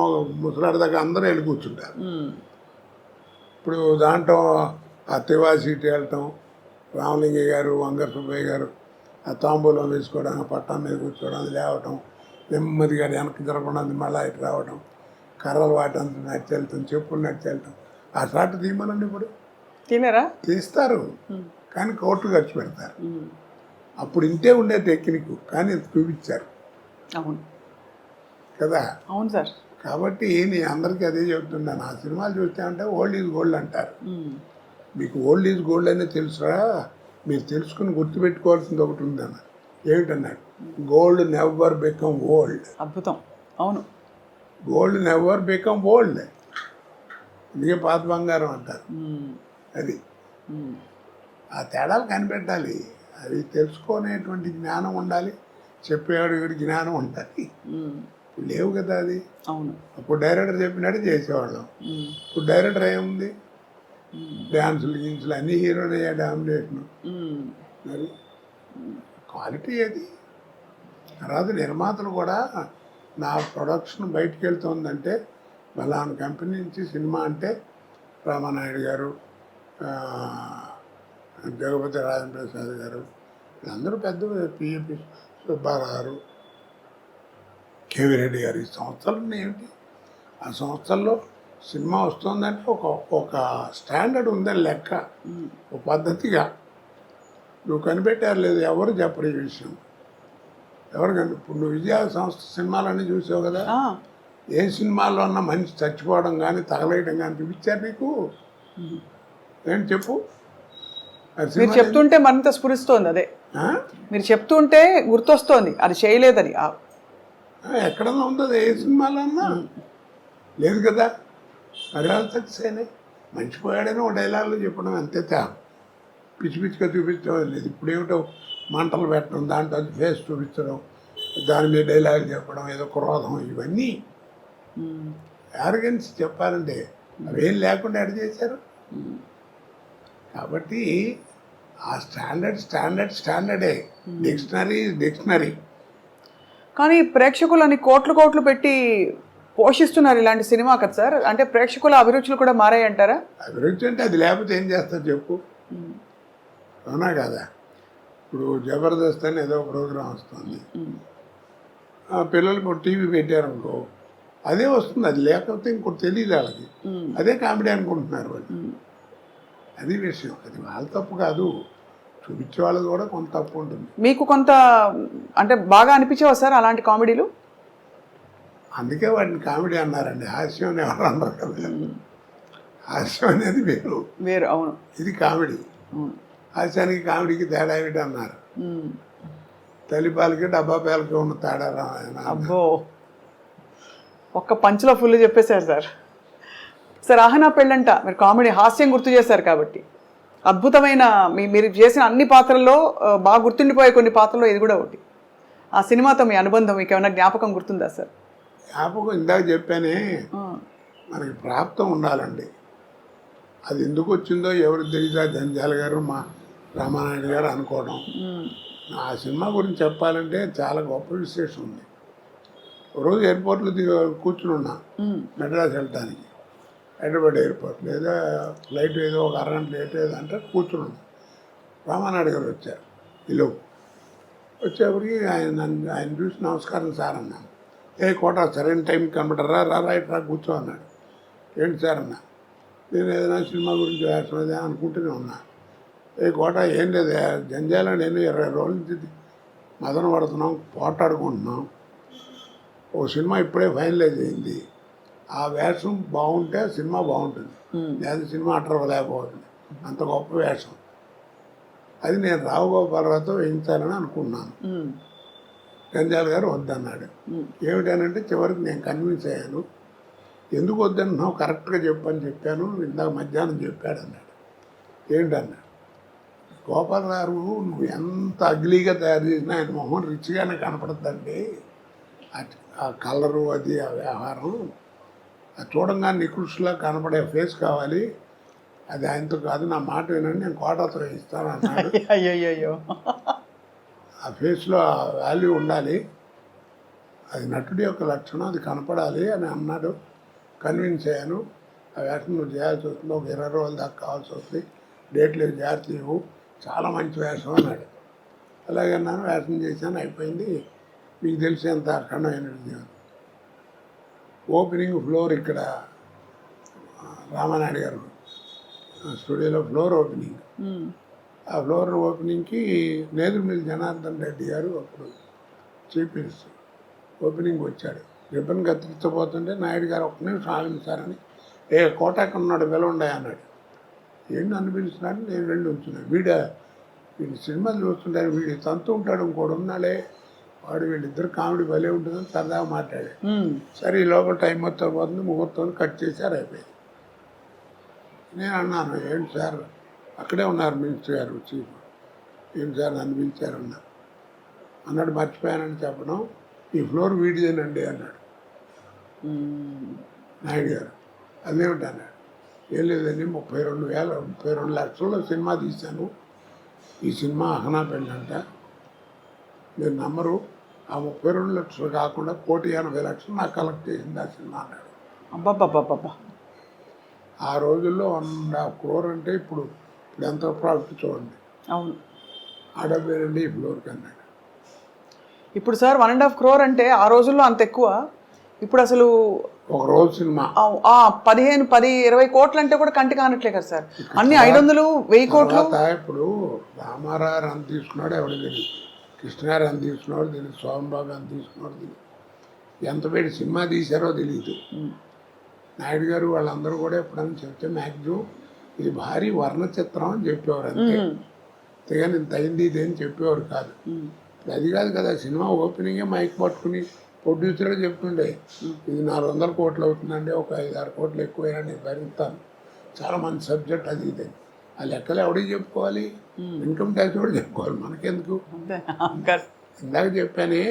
[SPEAKER 3] ముసలాడి దాకా అందరూ వెళ్ళి కూర్చుంటారు. ఇప్పుడు దాంట్లో ఆ తివాసి సీట్ వెళ్ళటం, రామలింగయ్య గారు, వంగర సుబ్బయ్య గారు ఆ తాంబూలం వేసుకోవడం, పట్టం మీద కూర్చోవడం, అది లేవటం, నెమ్మదిగా వెనక్కి జరగకుండా మళ్ళీ ఇటు రావడం, కర్రలు వాటంతా నడిచెళ్తాం, చెప్పులు నడిచెళ్తాం. ఆ షాట్ తీయమనండి, ఇప్పుడు
[SPEAKER 2] తినరా?
[SPEAKER 3] తీస్తారు, కానీ కోట్లు ఖర్చు పెడతారు. అప్పుడు ఇంతే ఉండే టెక్నిక్, కానీ చూపించారు.
[SPEAKER 2] అవును
[SPEAKER 3] కదా.
[SPEAKER 2] అవును సార్.
[SPEAKER 3] కాబట్టి నేను అందరికీ అదే చెప్తున్నాను, ఆ సినిమాలు చూస్తే అంటే ఓల్డ్ ఈజ్ గోల్డ్ అంటారు. మీకు ఓల్డ్ ఈజ్ గోల్డ్ అనే తెలుసురా, మీరు తెలుసుకుని గుర్తుపెట్టుకోవాల్సింది ఒకటి ఉందన్న. ఏమిటన్నాడు, గోల్డ్ నెవర్ బికమ్ ఓల్డ్.
[SPEAKER 2] అద్భుతం. అవును,
[SPEAKER 3] గోల్డ్ నెవర్ బికమ్ ఓల్డ్, ఇదే పాత బంగారం అంటారు. అది ఆ తేడాలు కనిపెట్టాలి, అవి తెలుసుకునేటువంటి జ్ఞానం ఉండాలి, చెప్పేవాడు జ్ఞానం ఉండాలి. లేవు కదా అది.
[SPEAKER 2] అవును.
[SPEAKER 3] అప్పుడు డైరెక్టర్ చెప్పినట్టు చేసేవాళ్ళం. ఇప్పుడు డైరెక్టర్ ఏముంది, డ్యాన్సులు గిన్సులు అన్ని హీరోనే డామినేషన్. మరి క్వాలిటీ అది. తర్వాత నిర్మాతలు కూడా నా ప్రొడక్షన్ బయటికి వెళ్తుందంటే బలానా కంపెనీ నుంచి సినిమా అంటే రామానాయుడు గారు, జగపతి రాజేంద్ర ప్రసాద్ గారు, వీళ్ళందరూ పెద్ద పిఎపి సుబ్బారావు గారు, కేవీ రెడ్డి గారు, ఈ సంస్థలు ఏమిటి, ఆ సంస్థల్లో సినిమా వస్తుందంటే ఒక స్టాండర్డ్ ఉందని లెక్క, ఒక పద్ధతిగా. నువ్వు కనిపెట్టారు లేదు, ఎవరు చెప్పరు ఈ విషయం. ఎవరు ఇప్పుడు నువ్వు విజయ సంస్థ సినిమాలన్నీ చూసావు కదా, ఏ సినిమాల్లో ఉన్న మనిషి చచ్చిపోవడం కానీ తగలేయడం కానీ చూపించారు నీకు? ఏంటి చెప్పు.
[SPEAKER 2] మీరు చెప్తుంటే మరింత స్ఫురిస్తోంది. అదే మీరు చెప్తుంటే గుర్తొస్తోంది, అది చేయలేదని.
[SPEAKER 3] ఎక్కడన్నా ఉందో ఏ సినిమాలో అన్నా లేదు కదా. మరి వాళ్ళు సక్సెస్ అయినాయి. మంచిపోయాడని ఒక డైలాగులు చెప్పడం అంతే, పిచ్చి పిచ్చిగా చూపించడం లేదు. ఇప్పుడు ఏమిటో మంటలు పెట్టడం, దాంట్లో ఫేస్ చూపించడం, దాని మీద డైలాగ్ చెప్పడం, ఏదో క్రోధం, ఇవన్నీ యారగెన్స్ చెప్పాలంటే అవేం లేకుండా ఎడ చేశారు. కాబట్టి ఆ స్టాండర్డే. డిక్షనరీ.
[SPEAKER 2] కానీ ప్రేక్షకులని కోట్లు పెట్టి పోషిస్తున్నారు ఇలాంటి సినిమా కదా సార్. అంటే ప్రేక్షకుల అభిరుచులు కూడా మారాయి అంటారా?
[SPEAKER 3] అభిరుచి అంటే అది లేకపోతే ఏం చేస్తారు చెప్పు. అవునా కదా. ఇప్పుడు జబర్దస్త్ అని ఏదో ప్రోగ్రాం వస్తుంది, పిల్లలు ఇప్పుడు టీవీ పెట్టారనుకో అదే వస్తుంది. అది లేకపోతే ఇంకోటి తెలియదు వాళ్ళకి, అదే కామెడీ అనుకుంటున్నారు వాళ్ళు. అది విషయం. అది వాళ్ళ తప్పు కాదు, చూపించే వాళ్ళది కూడా కొంత తప్పు ఉంటుంది.
[SPEAKER 2] మీకు కొంత అంటే బాగా అనిపించేవా సార్ అలాంటి కామెడీలు?
[SPEAKER 3] అందుకే వాటిని కామెడీ అన్నారండి. హాస్యం అని ఎవరు అన్నారు కదా. హాస్యం అనేది వేరు.
[SPEAKER 2] అవును.
[SPEAKER 3] ఇది కామెడీ. హాస్యానికి కామెడీకి తేడా ఏమిటి అన్నారు. తల్లిపాలకి డబ్బా పాలకి ఉన్న తేడా రా.
[SPEAKER 2] అబ్బో, ఒక్క పంచులో ఫుల్ చెప్పేశారు సార్. సార్ ఆహనా పెళ్ళంట మీరు కామెడీ హాస్యం గుర్తు చేశారు కాబట్టి అద్భుతమైన మీరు చేసిన అన్ని పాత్రల్లో బాగా గుర్తుండిపోయే కొన్ని పాత్రల్లో ఇది కూడా ఒకటి. ఆ సినిమాతో మీ అనుబంధం మీకు ఏమైనా జ్ఞాపకం గుర్తుందా సార్?
[SPEAKER 3] జ్ఞాపకం ఇందాక చెప్పానే, మనకి ప్రాప్తం ఉండాలండి. అది ఎందుకు వచ్చిందో ఎవరికి తెలియదా. జంజాల గారు, మా రామానాయుడు గారు అనుకోవడం. ఆ సినిమా గురించి చెప్పాలంటే చాలా గొప్ప విశేషం ఉంది. రోజు ఎయిర్పోర్ట్లో కూర్చుని ఉన్నా మెడ్రాస్ వెళ్ళటానికి, హైదరాబాద్ ఎయిర్పోర్ట్ లేదా ఫ్లైట్ ఏదో ఒక అరగంట లేట్ ఏదంటే కూర్చుని ఉన్నా. రామానాయుడు గారు వచ్చారు. ఈలోపు వచ్చేప్పటికి ఆయన చూసి నమస్కారం సార్ అన్నాను. కోట సరైన టైంకి కనబడరా, రైట్ రా కూర్చో అన్నాడు. ఏంటి సార్ అన్నా. నేను ఏదైనా సినిమా గురించి వేసలేదా అనుకుంటూనే ఉన్నా. కోట ఏం లేదు, జంజాల నేను 20 రోజుల నుంచి మదన పడుతున్నాం, పోటాడుకుంటున్నాం. ఓ సినిమా ఇప్పుడే ఫైనలైజ్ అయింది. ఆ వేషం బాగుంటే సినిమా బాగుంటుంది, లేదా సినిమా అట్రవలేకపోతుంది. అంత గొప్ప వేషం అది. నేను రావు గోపాలరావుతో వేయించాలని అనుకున్నాను. జంజాల గారు వద్దన్నాడు. ఏమిటనంటే చివరికి నేను కన్విన్స్ అయ్యాను. ఎందుకు వద్దన్నావు, కరెక్ట్గా చెప్పని చెప్పాను, ఇందాక మధ్యాహ్నం చెప్పాడు అన్నాడు. ఏంటన్నాడు. గోపాలరావు నువ్వు ఎంత అగ్లీగా తయారు చేసినా ఆయన మొహం రిచ్గానే కనపడుతుందండి. ఆ కలరు, అది ఆ వ్యవహారం, అది చూడంగానే నికృష్లా కనపడే ఫేస్ కావాలి. అది ఆయనతో కాదు, నా మాట వినండి, నేను కోటతో ఇస్తాను అన్నాడు.
[SPEAKER 2] అయ్యో,
[SPEAKER 3] ఆ ఫేస్లో ఆ వాల్యూ ఉండాలి, అది నటుడి యొక్క లక్షణం, అది కనపడాలి అని అన్నాడు. కన్విన్స్ అయ్యాను. ఆ వేషం నువ్వు చేయాల్సి వస్తుంది, ఒక 20 రోజుల దాకా కావాల్సి వస్తుంది, డేట్లు జాగ్రత్త ఇవ్వు, చాలా మంచి వేషం అన్నాడు. అలాగే అన్నాను, వేషం చేశాను, అయిపోయింది. మీకు తెలిసేంత అఖండమైన విజయం. ఓపెనింగ్ ఫ్లోర్ ఇక్కడ రామానాయుడు గారు స్టూడియోలో ఫ్లోర్ ఓపెనింగ్. ఆ ఫ్లోర్ ఓపెనింగ్కి నేదురుమిల్లి జనార్దన్ రెడ్డి గారు అప్పుడు చీఫ్ మినిస్టర్ ఓపెనింగ్ వచ్చాడు. రిబ్బన్ కత్తిరించబోతుంటే నాయుడు గారు ఒక్క నిమిషం ఆలోచించారని, కోటాకి ఉన్నాడు పిలవండి అన్నాడు. ఏంటి నన్ను పిలుస్తున్నాడు, నేను వెళ్ళి ఉంచున్నాను. వీడి సినిమాలు చూస్తుంటాను, వీడి తంతు ఉంటాడు, ఇంకోడు ఉన్నాడే వాడు, వీళ్ళిద్దరు కామెడీ భలే ఉంటుందని సరదాగా మాట్లాడాడు. సరే ఈ లోపల టైం మొత్తం పోతుంది, ముహూర్తం కట్ చేశారు, అయిపోయింది. నేను అన్నాను, ఏంటి సార్ అక్కడే ఉన్నారు మినిస్టర్ గారు చీఫ్, ఏంటి సార్ నన్ను పిలిచారన్నారు. అన్నాడు, మర్చిపోయానని చెప్పడం, ఈ ఫ్లోర్ వీడిదేనండి అన్నాడు. నాయుడు గారు అదేమిటన్నాడు, ఏం లేదండి 32 లక్షల్లో సినిమా తీశాను, ఈ సినిమా అహనా పెళ్ళి అంట, మీరు నమ్మరు, ఆ 32 లక్షలు కాకుండా 1,80,00,000 నాకు కలెక్ట్ చేసింది ఆ సినిమా అన్నాడు.
[SPEAKER 2] అబ్బాబ్బాబ్బా.
[SPEAKER 3] ఆ రోజుల్లో 1.5 crore అంటే ఇప్పుడు ఎంత ప్రాఫిట్ చూడండి.
[SPEAKER 2] అవును,
[SPEAKER 3] ఆ డబ్బేనండి ఈ ఫ్లోర్కి అన్నాడు.
[SPEAKER 2] ఇప్పుడు సార్ 1.5 crore అంటే ఆ రోజుల్లో అంత ఎక్కువ. ఇప్పుడు అసలు
[SPEAKER 3] ఒక రోజు సినిమా
[SPEAKER 2] 15-20 కోట్లు అంటే కూడా కంటి కానట్లే కదా సార్. అన్ని 500-1000 కోట్లు.
[SPEAKER 3] ఇప్పుడు రామారావు ఎంత తీసుకున్నాడు ఎవరికి తెలియదు, కృష్ణగారు ఎంత తీసుకున్నాడు తెలియదు, సోమబాబు ఎంత తీసుకున్నాడు తెలియదు, ఎంత పెట్టి సినిమా తీశారో తెలియదు. నాయుడు గారు వాళ్ళందరూ కూడా ఎప్పుడైనా చెప్తే మ్యాక్సిమం ఇది భారీ వర్ణ చిత్రం అని చెప్పేవారు, అంతే. అంతేగాని ఇంత అయింది ఇది అని చెప్పేవారు కాదు. ఇప్పుడు అది కాదు కదా, సినిమా ఓపెనింగే మైక్ పట్టుకుని ప్రొడ్యూసర్గా చెప్తుండే ఇది 400 కోట్లు అవుతుందండి, ఒక 5-6 కోట్లు ఎక్కువైనా నేను భరిస్తాను, చాలా మంచి సబ్జెక్ట్ అది ఇది. ఆ లెక్కలు ఎవడికి చెప్పుకోవాలి, ఇన్కమ్ ట్యాక్స్ కూడా చెప్పుకోవాలి, మనకెందుకు. ఇందాక చెప్పానే,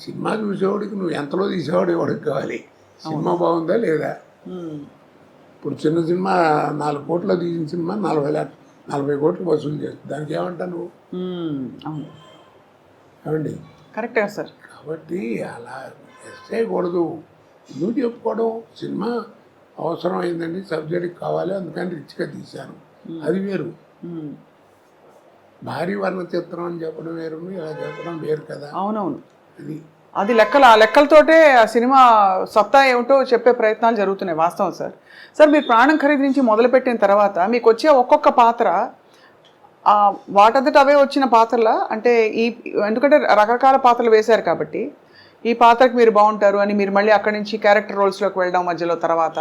[SPEAKER 3] సినిమా చూసేవాడికి నువ్వు ఎంతలో తీసేవాడు ఎవడికి కావాలి, సినిమా బాగుందా లేదా. ఇప్పుడు చిన్న సినిమా 4 కోట్లు తీసిన సినిమా 40 కోట్లు వసూలు చేస్తుంది, దానికి ఏమంటా నువ్వు ఏమండి.
[SPEAKER 2] కరెక్టే సార్.
[SPEAKER 3] కాబట్టి అలా చేయకూడదు, నువ్వు చెప్పుకోవడం సినిమా అవసరం అయిందండి, సబ్జెక్ట్ కావాలి అందుకని రిచ్గా తీశాను, అది వేరు. భారీ వర్ణ చిత్రం అని చెప్పడం వేరు, ఇలా చెప్పడం వేరు కదా.
[SPEAKER 2] అవునవును,
[SPEAKER 3] అది
[SPEAKER 2] ఆ లెక్కలతోటే ఆ సినిమా సత్తా ఏమిటో చెప్పే ప్రయత్నాలు జరుగుతున్నాయి, వాస్తవం సార్. సార్ మీరు ప్రాణం ఖరీదు నుంచి మొదలుపెట్టిన తర్వాత మీకు వచ్చే ఒక్కొక్క పాత్ర వాటంతట అవే వచ్చిన పాత్రల అంటే ఎందుకంటే రకరకాల పాత్రలు వేశారు కాబట్టి ఈ పాత్రకి మీరు బాగుంటారు అని మీరు మళ్ళీ అక్కడి నుంచి క్యారెక్టర్ రోల్స్లోకి వెళ్ళడం, మధ్యలో తర్వాత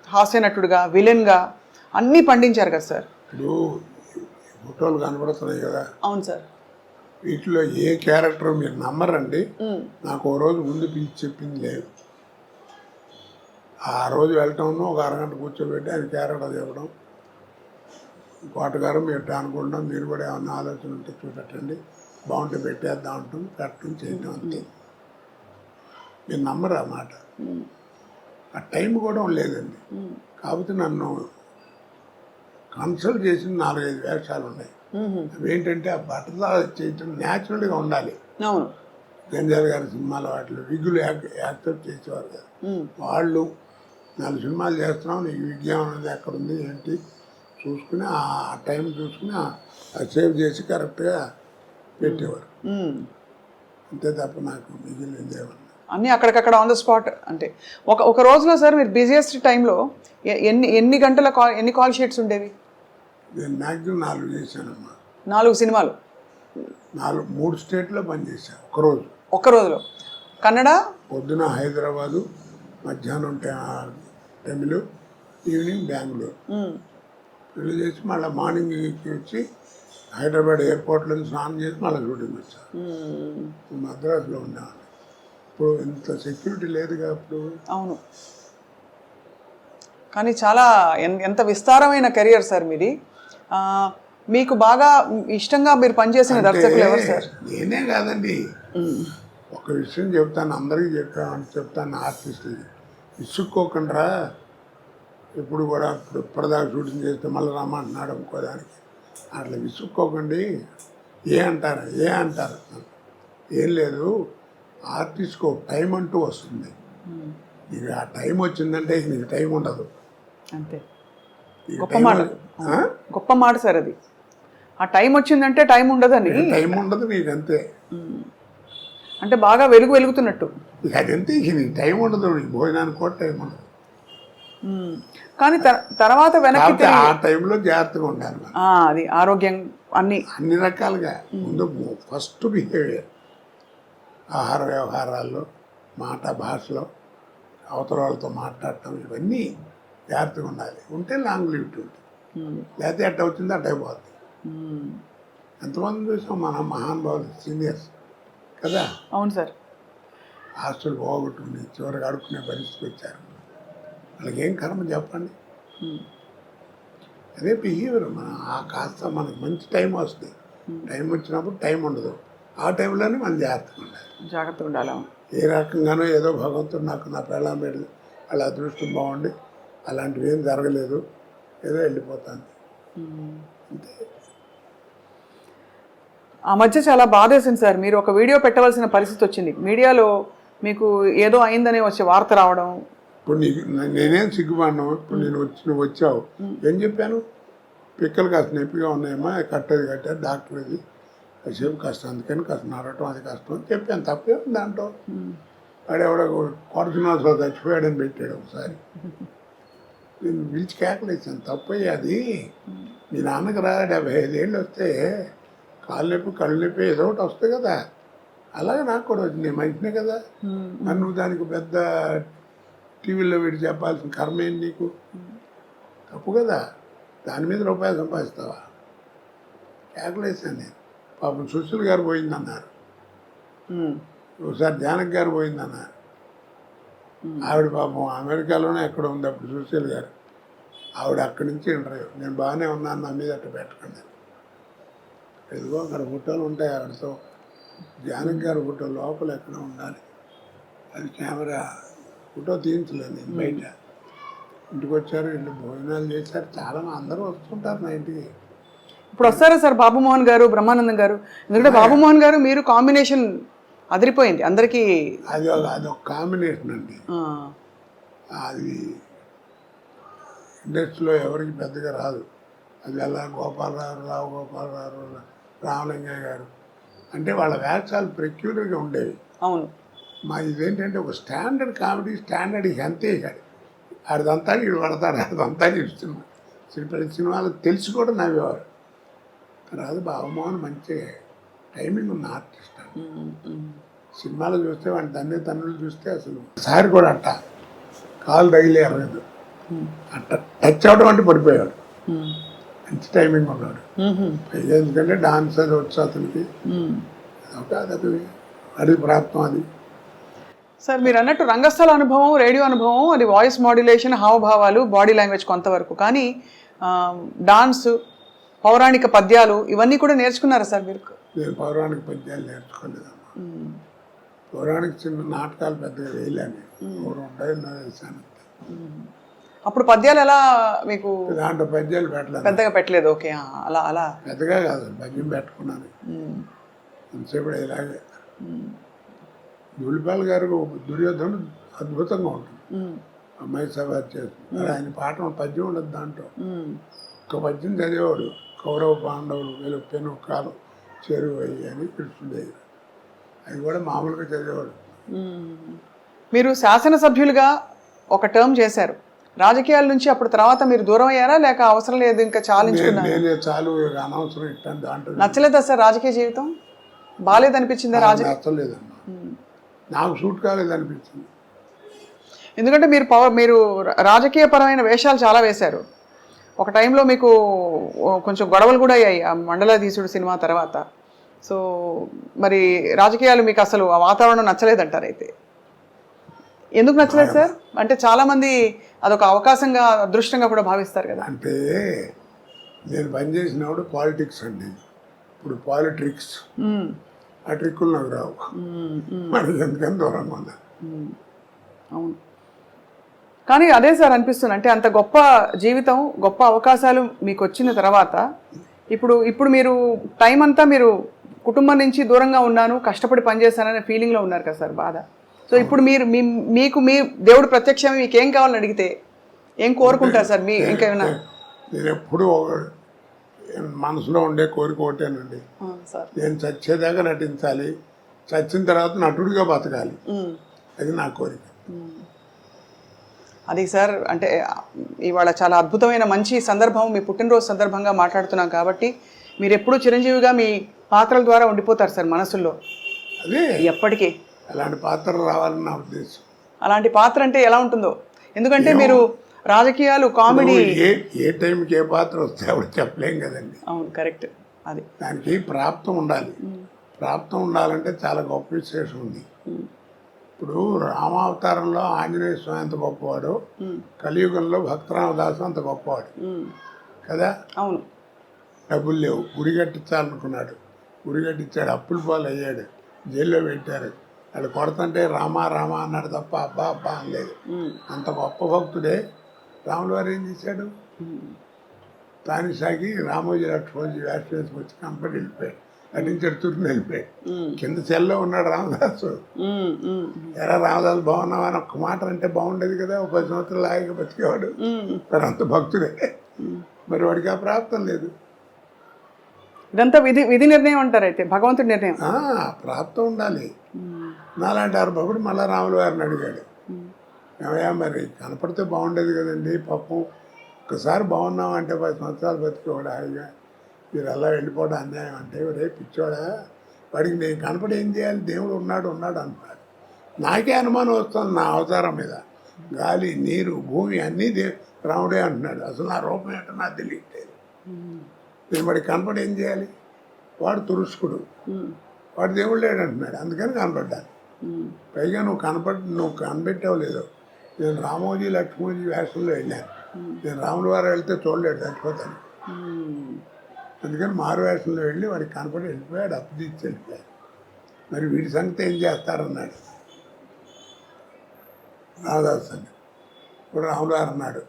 [SPEAKER 2] హాస్య నటుడుగా, విలన్గా అన్నీ పండించారు కదా సార్.
[SPEAKER 3] ఇప్పుడు ఫోటోలు కనబడుతున్నాయి కదా.
[SPEAKER 2] అవును సార్.
[SPEAKER 3] వీటిలో ఏ క్యారెక్టర్ మీరు నమ్మరండి, నాకు ఓ రోజు ముందు పిలిచి చెప్పింది లేదు. ఆ రోజు వెళ్ళటం ఒక అరగంట కూర్చోబెట్టి ఆయన క్యారెక్టర్ చెప్పడం, కోటగారు మీరు అనుకుంటాం, మీరు కూడా ఏమన్నా ఆలోచన ఉంటే చూపెట్టండి, బాగుంటే పెట్టేద్దాం అంటాం, పెట్టడం చేయటం అంతే. మీరు నమ్మరు ఆ మాట, ఆ టైం కూడా లేదండి. కాకపోతే నన్ను కన్సల్ట్ చేసిన 4-5 వేషాలు ఉన్నాయి. అవేంటంటే ఆ బట్టలా చేయటం న్యాచురల్గా ఉండాలి.
[SPEAKER 2] అవును,
[SPEAKER 3] గంజాల గారి సినిమాలో వాటిలో విగ్గులు యాక్సెప్ట్ చేసేవారు కదా, వాళ్ళు 4 సినిమాలు చేస్తున్నాం, నీకు విజ్ఞానం అనేది ఎక్కడుంది ఏంటి చూసుకుని ఆ టైం చూసుకుని సేవ్ చేసి కరెక్ట్గా పెట్టేవారు, అంతే తప్ప నాకు మిగిలింది ఏమన్నా
[SPEAKER 2] అన్నీ అక్కడికక్కడ ఆన్ ద స్పాట్. అంటే ఒక రోజులో సార్ మీరు బిజియెస్ట్ టైంలో ఎన్ని గంటల ఎన్ని కాల్ షీట్స్ ఉండేవి?
[SPEAKER 3] నేను మ్యాక్సిమం 4 చేశానమ్మా.
[SPEAKER 2] 4 సినిమాలు
[SPEAKER 3] 3 స్టేట్లో పనిచేశాను ఒకరోజు.
[SPEAKER 2] ఒక్క రోజులో కన్నడ,
[SPEAKER 3] పొద్దున హైదరాబాదు, మధ్యాహ్నం తమిళ, ఈవినింగ్ బెంగళూరు. పెళ్లి చేసి మళ్ళీ మార్నింగ్కి వచ్చి హైదరాబాద్ ఎయిర్పోర్ట్లో స్నానం చేసి మళ్ళీ షూటింగ్ వచ్చాను. మద్రాసులో ఉండేవాడిని. ఇప్పుడు ఇంత సెక్యూరిటీ లేదుగా అప్పుడు.
[SPEAKER 2] అవును, కానీ చాలా ఎంత విస్తారమైన కెరియర్ సార్ మీది. మీకు బాగా ఇష్టంగా మీరు పనిచేసిన దర్శకులు ఎవరు సార్?
[SPEAKER 3] నేనే కాదండి, ఒక విషయం చెప్తాను, అందరికీ చెప్తాను ఆర్టిస్టులకి, విసుక్కోకుండా ఎప్పుడు కూడా ఇప్పటిదాకా షూటింగ్ చేస్తే మళ్ళీ రమ్మంటున్నాడు అనుకోదానికి అట్లా విసుక్కోకండి. ఏ అంటారు ఏం లేదు, ఆర్టిస్ట్కి ఒక టైం అంటూ వస్తుంది, ఇక ఆ టైం వచ్చిందంటే ఇక నీకు టైం ఉండదు,
[SPEAKER 2] అంతే. గొప్ప మాట సార్ అది. ఆ టైం వచ్చిందంటే టైం ఉండదని,
[SPEAKER 3] టైం ఉండదు నీకు, అంతే.
[SPEAKER 2] అంటే బాగా వెలుగుతున్నట్టు
[SPEAKER 3] ఇక అదంతే, ఇక నీకు టైం ఉండదు, నీకు భోజనానికి కూడా టైం ఉండదు.
[SPEAKER 2] కానీ తర్వాత వెనక్కి
[SPEAKER 3] ఆ టైంలో జాగ్రత్తగా ఉండాలి,
[SPEAKER 2] అది ఆరోగ్యం
[SPEAKER 3] అన్ని రకాలుగా. ముందు ఫస్ట్ బిహేవియర్, ఆహార వ్యవహారాల్లో, మాట భాషలో, అవతల వాళ్ళతో మాట్లాడటం, ఇవన్నీ జాగ్రత్తగా ఉండాలి. ఉంటే లాంగ్ లివిటీ ఉంటుంది, లేకపోతే ఎట్ట వచ్చిందో అట్ట అయిపోతుంది. ఎంతమంది చూసాం మన మహానుభావులు, సీనియర్స్ కదా.
[SPEAKER 2] అవును సార్.
[SPEAKER 3] ఆస్తులు పోగొట్టుకుని చివరికి అడుక్కునే పరిస్థితికి వచ్చారు. వాళ్ళకి ఏం కర్మ చెప్పండి. అదే బిహేవియర్. ఆ కాస్త మనకు మంచి టైం వస్తుంది, టైం వచ్చినప్పుడు టైం ఉండదు, ఆ టైంలోనే మనం జాగ్రత్తగా ఉండాలి. ఏ రకంగానో ఏదో భగవంతుడు నాకు నా పెళ్ళాం పెళ్ళి వాళ్ళ అదృష్టం బాగుండి అలాంటివి ఏం జరగలేదు, ఏదో వెళ్ళిపోతాను అంతే.
[SPEAKER 2] ఆ మధ్య చాలా బాధేసింది సార్, మీరు ఒక వీడియో పెట్టవలసిన పరిస్థితి వచ్చింది, మీడియాలో మీకు ఏదో అయిందని వచ్చే వార్త రావడం.
[SPEAKER 3] ఇప్పుడు నేనేం సిగ్గుపడినావు, ఇప్పుడు నువ్వు వచ్చావు ఏం చెప్పాను, పిక్కలు కాస్త నొప్పిగా ఉన్నాయమ్మా, కట్టారు డాక్టర్ ఇది కాసేపు కష్టం, అందుకని కాస్త నడవటం అది కష్టం అని చెప్పాను. తప్పే ఉంది దాంట్లో. వాడెవడో కొడుకున్నాడు చచ్చిపోయాడని పెట్టాడు ఒకసారి, నేను పిలిచి కేకలేసాను. తప్పయ్యా అది, మీ నాన్నకి రా 75 ఏళ్ళు వస్తే కాళ్ళు నొప్పి కళ్ళు నొప్పి ఏదో ఒకటి వస్తాయి కదా, అలాగే నాకు కూడా వచ్చింది. నేను మంచినే కదా, నన్ను దానికి పెద్ద టీవీలో పెట్టి చెప్పాల్సిన కర్మ ఏంటి నీకు, తప్పు కదా, దాని మీద రూపాయలు సంపాదిస్తావా. కేకలేసాను నేను. పాపం సుశీల్ గారు పోయిందన్నారు, ఒకసారి జానక్ గారు పోయిందన్నారు. ఆవిడ పాపం అమెరికాలోనే ఎక్కడ ఉంది అప్పుడు సుశీల్ గారు, ఆవిడ అక్కడి నుంచి ఇంటర్వ్యూ, నేను బాగానే ఉన్నాను నా మీద అట్ట పెట్టకండి. ఎదుగో అక్కడ ఫోటోలు ఉంటాయి ఆవిడతో, జానక్ గారి ఫోటో లోపల ఎక్కడ ఉండాలి, అది కెమెరా ఫోటో తీయించలేదు నేను బయట. ఇంటికి వచ్చారు, ఇంట్లో భోజనాలు చేశారు, చాలా అందరూ వస్తుంటారు నా ఇంటికి.
[SPEAKER 2] ఇప్పుడు వస్తారా సార్ బాబుమోహన్ గారు, బ్రహ్మానందం గారు? ఎందుకంటే బాబుమోహన్ గారు మీరు కాంబినేషన్ అదిరిపోయింది అందరికీ.
[SPEAKER 3] అదొక కాంబినేషన్ అండి, అది ఇండస్ట్రీలో ఎవరికి పెద్దగా రాదు. అది అలా గోపాలరావు, రావు గోపాలరావు, రామలింగయ్య గారు అంటే వాళ్ళ వేషాలు పెక్యులర్గా ఉండేవి.
[SPEAKER 2] అవును,
[SPEAKER 3] మా ఇదేంటంటే ఒక స్టాండర్డ్ కామెడీ, స్టాండర్డ్ అంతే కాదు, ఆడిదంతా వీడు పడతాడు, ఆడిదంతా సినిమా ప్రతి సినిమాలు తెలిసి కూడా నవ్వేవారు. తర్వాత బాబుమోహన్ మంచి టైమింగ్ ఉన్న ఆర్టిస్ట్ అండి. సినిమాలు చూస్తే వాడి తన్నులు చూస్తే అసలు సారి కూడా అట్ట కాలు తగిలే ఎరగదు, అట్ట టచ్ అవడం అంటే పడిపోయాడు. మంచి టైమింగ్ ఉన్నాడు. ఎందుకంటే డాన్స్ అది వచ్చు అతనికి, అదొక అది ప్రాప్తం. అది
[SPEAKER 2] సార్ మీరు అన్నట్టు రంగస్థల అనుభవం, రేడియో అనుభవం, అది వాయిస్ మాడ్యులేషన్, హావభావాలు, బాడీ లాంగ్వేజ్ కొంతవరకు, కానీ డాన్స్, పౌరాణిక పద్యాలు ఇవన్నీ కూడా నేర్చుకున్నారా సార్ మీరు?
[SPEAKER 3] నేను పౌరాణిక పద్యాలు నేర్చుకోలేదమ్మా. పౌరాణిక చిన్న నాటకాలు పెద్దగా వేయలేను, వేసాను.
[SPEAKER 2] అప్పుడు పద్యాలు ఎలా మీకు?
[SPEAKER 3] దాంట్లో పద్యాలు పెట్టలేదు,
[SPEAKER 2] పెద్దగా పెట్టలేదు. ఓకే, అలా అలా
[SPEAKER 3] పెద్దగా కాదు, పద్యం పెట్టుకున్నాను ఎంతసేపు ఇలాగే. ధూళిపాల్ గారు దుర్యోధనుడు అద్భుతంగా ఉంటుంది, అమ్మాయి సభ చేస్తుంది. ఆయన పాట పద్యం ఉండదు దాంట్లో, ఒక పద్యం చదివేవాడు, కౌరవ పాండవులు వీళ్ళు పెను కాలం చెరువు అయ్యి అని కృష్ణుడు, అది కూడా మామూలుగా చదివేవాడు.
[SPEAKER 2] మీరు శాసనసభ్యులుగా ఒక టర్మ్ చేశారు, రాజకీయాల నుంచి అప్పుడు తర్వాత మీరు దూరం అయ్యారా, లేక అవసరం లేదు ఇంకా చాలించుకున్నారా?
[SPEAKER 3] నేనే చాలు అనవసరం ఇట్టాను దాంట్లో.
[SPEAKER 2] నచ్చలేదా సార్ రాజకీయ జీవితం? బాగాలేదనిపించిందా?
[SPEAKER 3] నచ్చలేదమ్మా, నాకు సూట్ కాలేదనిపించింది.
[SPEAKER 2] ఎందుకంటే మీరు రాజకీయపరమైన వేషాలు చాలా వేశారు. ఒక టైంలో మీకు కొంచెం గొడవలు కూడా అయ్యాయి ఆ మండలాధీశుడు సినిమా తర్వాత. సో మరి రాజకీయాలు మీకు అసలు ఆ వాతావరణం నచ్చలేదంటారు. అయితే ఎందుకు నచ్చలేదు సార్? అంటే చాలామంది అదొక అవకాశంగా, అదృష్టంగా కూడా భావిస్తారు కదా.
[SPEAKER 3] అంటే నేను పనిచేసినప్పుడు పాలిటిక్స్ అండి, ఇప్పుడు పాలిటిక్స్ ఆ ట్రిక్కులు నాకు రావు, మనకి ఎందుకని దూరంగా ఉన్నా.
[SPEAKER 2] అవును, కానీ అదే సార్ అనిపిస్తుంది, అంటే అంత గొప్ప జీవితం, గొప్ప అవకాశాలు మీకు వచ్చిన తర్వాత ఇప్పుడు మీరు టైం అంతా మీరు కుటుంబం నుంచి దూరంగా ఉన్నాను, కష్టపడి పనిచేస్తాననే ఫీలింగ్లో ఉన్నారు కదా సార్, బాధ. సో ఇప్పుడు మీకు మీ దేవుడు ప్రత్యక్షంగా మీకు ఏం కావాలని అడిగితే ఏం కోరుకుంటారు సార్? మీ ఇంకేమైనా?
[SPEAKER 3] నేను ఎప్పుడు మనసులో ఉండే కోరిక ఒకటేనండి, నేను చచ్చేదాకా నటించాలి, చచ్చిన తర్వాత నటుడిగా బతకాలి, అది నా కోరిక.
[SPEAKER 2] అది సార్, అంటే ఇవాళ చాలా అద్భుతమైన మంచి సందర్భం, మీ పుట్టినరోజు సందర్భంగా మాట్లాడుతున్నాం కాబట్టి మీరు ఎప్పుడూ చిరంజీవిగా మీ పాత్రల ద్వారా ఉండిపోతారు సార్ మనసుల్లో
[SPEAKER 3] అదే
[SPEAKER 2] ఎప్పటికీ.
[SPEAKER 3] అలాంటి పాత్ర రావాలని నా ఉద్దేశం.
[SPEAKER 2] అలాంటి పాత్ర అంటే ఎలా ఉంటుందో, ఎందుకంటే మీరు రాజకీయాలు, కామెడీ,
[SPEAKER 3] ఏ టైంకి ఏ పాత్ర వస్తే అప్పుడు చెప్పలేం కదండి.
[SPEAKER 2] అవును, కరెక్ట్. అది
[SPEAKER 3] దానికి ప్రాప్తం ఉండాలి. ప్రాప్తం ఉండాలంటే చాలా గొప్ప విశేషం ఉంది. ఇప్పుడు రామావతారంలో ఆంజనేయ స్వామి అంత గొప్పవాడు, కలియుగంలో భక్తరామదాసు అంత గొప్పవాడు కదా.
[SPEAKER 2] అవును,
[SPEAKER 3] డబ్బులు లేవు, గుడి కట్టించాలనుకున్నాడు, గుడి కట్టించాడు, అప్పుల పాలు అయ్యాడు, జైల్లో పెట్టారు, వాడు కొడుతుంటే రామా రామా అన్నాడు తప్ప అబ్బా అబ్బా అనలేదు. అంత గొప్ప భక్తుడే. రాములు వారు ఏం చేశాడు, తానిసాకి రామోజీ లక్ష్మణజీ వేస్ట్ వేసుకొచ్చి కంపెనీ వెళ్ళిపోయాడు. అటు నుంచి ఎడుతుర్ని వెళ్ళిపోయాడు. కింద సెల్లో ఉన్నాడు రామదాసు. ఎరా రామదాసు బాగున్నావా అని ఒక్క మాట అంటే బాగుండేది కదా, ఒక 10 సంవత్సరాలు ఆగిగా బతికేవాడు. మరి అంత భక్తుడే. మరి వాడికి ఆ ప్రాప్తం లేదు.
[SPEAKER 2] ఇదంతా విధి నిర్ణయం అంటారు అయితే, భగవంతుడి నిర్ణయం.
[SPEAKER 3] ప్రాప్తం ఉండాలి. నాలాంటి భక్తుడు మళ్ళా రాములు వారిని అడిగాడు, ఏమయ్యా మరి కనపడితే బాగుండేది కదండి, పాపం ఒక్కసారి బాగున్నామంటే 10 సంవత్సరాలు బతికేవాడు హాయిగా, మీరు అలా వెళ్ళిపోవడం అన్యాయం అంటే, రేపు పిచ్చోడా వాడికి నేను కనపడి ఏం చేయాలి, దేవుడు ఉన్నాడు అన్నాడు. నాకే అనుమానం వస్తుంది నా అవతారం మీద. గాలి నీరు భూమి అన్నీ రాముడే అంటున్నాడు. అసలు నా రూపం ఏంటో నాకు తెలియట్లేదు. నేను వాడికి కనపడి ఏం చేయాలి, వాడు తురుష్కుడు, వాడు దేవుడు లేడు అంటున్నాడు, అందుకని కనపడ్డాను. పైగా నువ్వు కనిపెట్టావు లేదో, నేను రామోజీ లక్ష్మోజీ వేషంలో వెళ్ళాను. నేను రాముల వారు వెళ్తే చూడలేడు, చచ్చిపోతాను. అందుకని మారు వేషంలో వెళ్ళి వాడికి కనపడి వెళ్ళిపోయాడు, అప్పు తీసి వెళ్ళిపోయాడు. మరి వీడి సంగతి ఏం చేస్తారన్నాడు రామదాస్ అని. ఇప్పుడు రాములు వారు అన్నాడు,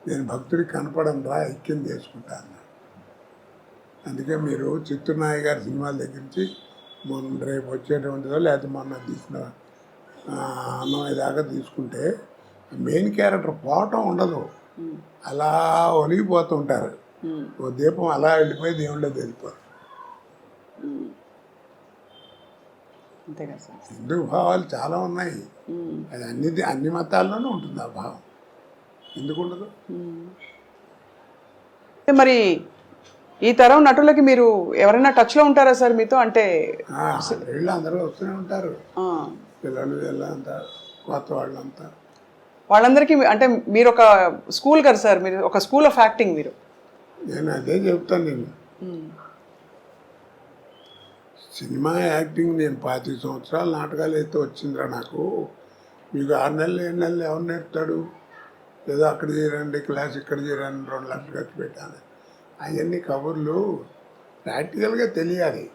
[SPEAKER 3] నేను భక్తుడికి కనపడను రా, ఐక్యం చేసుకుంటా అన్నాడు. అందుకే మీరు చిత్తూరునాయ గారి సినిమాల దగ్గర నుంచి మొన్న రేపు వచ్చేటువంటిదో లేకపోతే మొన్న తీసిన అన్నమయ్య దాకా తీసుకుంటే మెయిన్ క్యారెక్టర్ పోవటం ఉండదు, అలా ఒలిగిపోతుంటారు. ఓ దీపం అలా వెళ్ళిపోయి దేవుళ్ళో వెళ్ళిపోరు. హిందూ భావాలు చాలా ఉన్నాయి, అది అన్ని మతాల్లోనూ ఉంటుంది ఆ భావం, ఎందుకు ఉండదు?
[SPEAKER 2] మరి ఈ తరం నటులకి మీరు ఎవరైనా టచ్లో ఉంటారా సార్ మీతో? అంటే
[SPEAKER 3] వీళ్ళు అందరూ వస్తూనే ఉంటారు, పిల్లలు వీళ్ళంతా, కొత్త వాళ్ళంతా.
[SPEAKER 2] వాళ్ళందరికీ అంటే మీరు ఒక స్కూల్ కదా సార్, మీరు ఒక స్కూల్ ఆఫ్ యాక్టింగ్. మీరు
[SPEAKER 3] నేను అదే చెప్తాను. నేను సినిమా యాక్టింగ్ నేను 25 సంవత్సరాలు నాటకాలు అయితే వచ్చిందిరా నాకు. మీకు 6 నెలలు 7 నెలలు ఎవరు నేర్పుతాడు? ఏదో అక్కడ చేరండి క్లాస్, ఇక్కడ చేరండి 2 లక్షలు ఖర్చు పెట్టాను. అవన్నీ కబుర్లు. ప్రాక్టికల్గా తెలియాలి,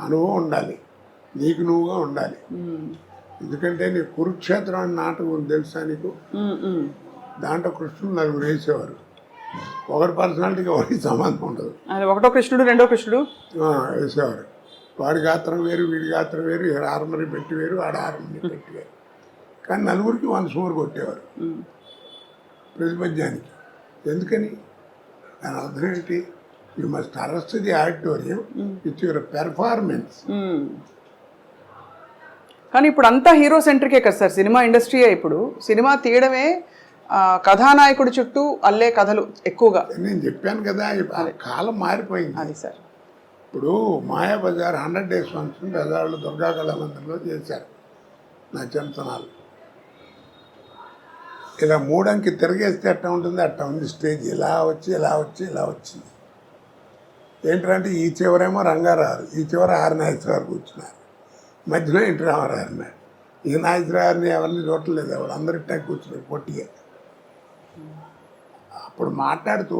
[SPEAKER 3] అనుభవం ఉండాలి, నీకు నువ్వుగా ఉండాలి. ఎందుకంటే నీకు కురుక్షేత్రం అని నాటకం ఉంది తెలుసా నీకు? దాంట్లో కృష్ణుడు 4 వేసేవారు. ఒకరి పర్సనాలిటీకి ఒకరికి సంబంధం ఉండదు.
[SPEAKER 2] ఒకటో కృష్ణుడు రెండో కృష్ణుడు
[SPEAKER 3] వేసేవారు. వాడి గాత్రం వేరు, వీడి గాత్రం వేరు, ఆర్మరీ పెట్టి వేరు, వాడి ఆర్మరీ పెట్టి వేరు. కానీ 4కి 1 సూరు కొట్టేవారు ప్రతిపద్యానికి. ఎందుకని? దాని అర్థం ఏంటి? You must arrest the auditorium with your performance.
[SPEAKER 2] కానీ ఇప్పుడు అంతా హీరో సెంట్రికే కదా సార్ సినిమా ఇండస్ట్రీయే. ఇప్పుడు సినిమా తీయడమే కథానాయకుడి చుట్టూ అల్లే కథలు ఎక్కువగా.
[SPEAKER 3] నేను చెప్పాను కదా, కాలం మారిపోయింది.
[SPEAKER 2] అది సార్
[SPEAKER 3] ఇప్పుడు మాయాబజార్ 100 days ఫంక్షన్ బజార్లో దుర్గా కళామందిరంలో చేశారు నా చింతనాలు. ఇలా 3 అంకి తిరిగేస్తే అట్టా ఉంటుంది, అట్టా ఉంది స్టేజ్. ఇలా వచ్చి ఇలా వచ్చి ఇలా వచ్చింది. ఏంటంటే ఈ చివరేమో రంగారావు, ఈ చివర ఆర్ నాగేశ్వరరావు కూర్చున్నారు, మధ్యలో ఇంటి రామారావు అన్నాడు. ఈ నాగేశ్వరరావుని ఎవరిని చూడలేదు, ఎవరు అందరి ఇట్టా కూర్చున్నారు పొట్టిగా. అప్పుడు మాట్లాడుతూ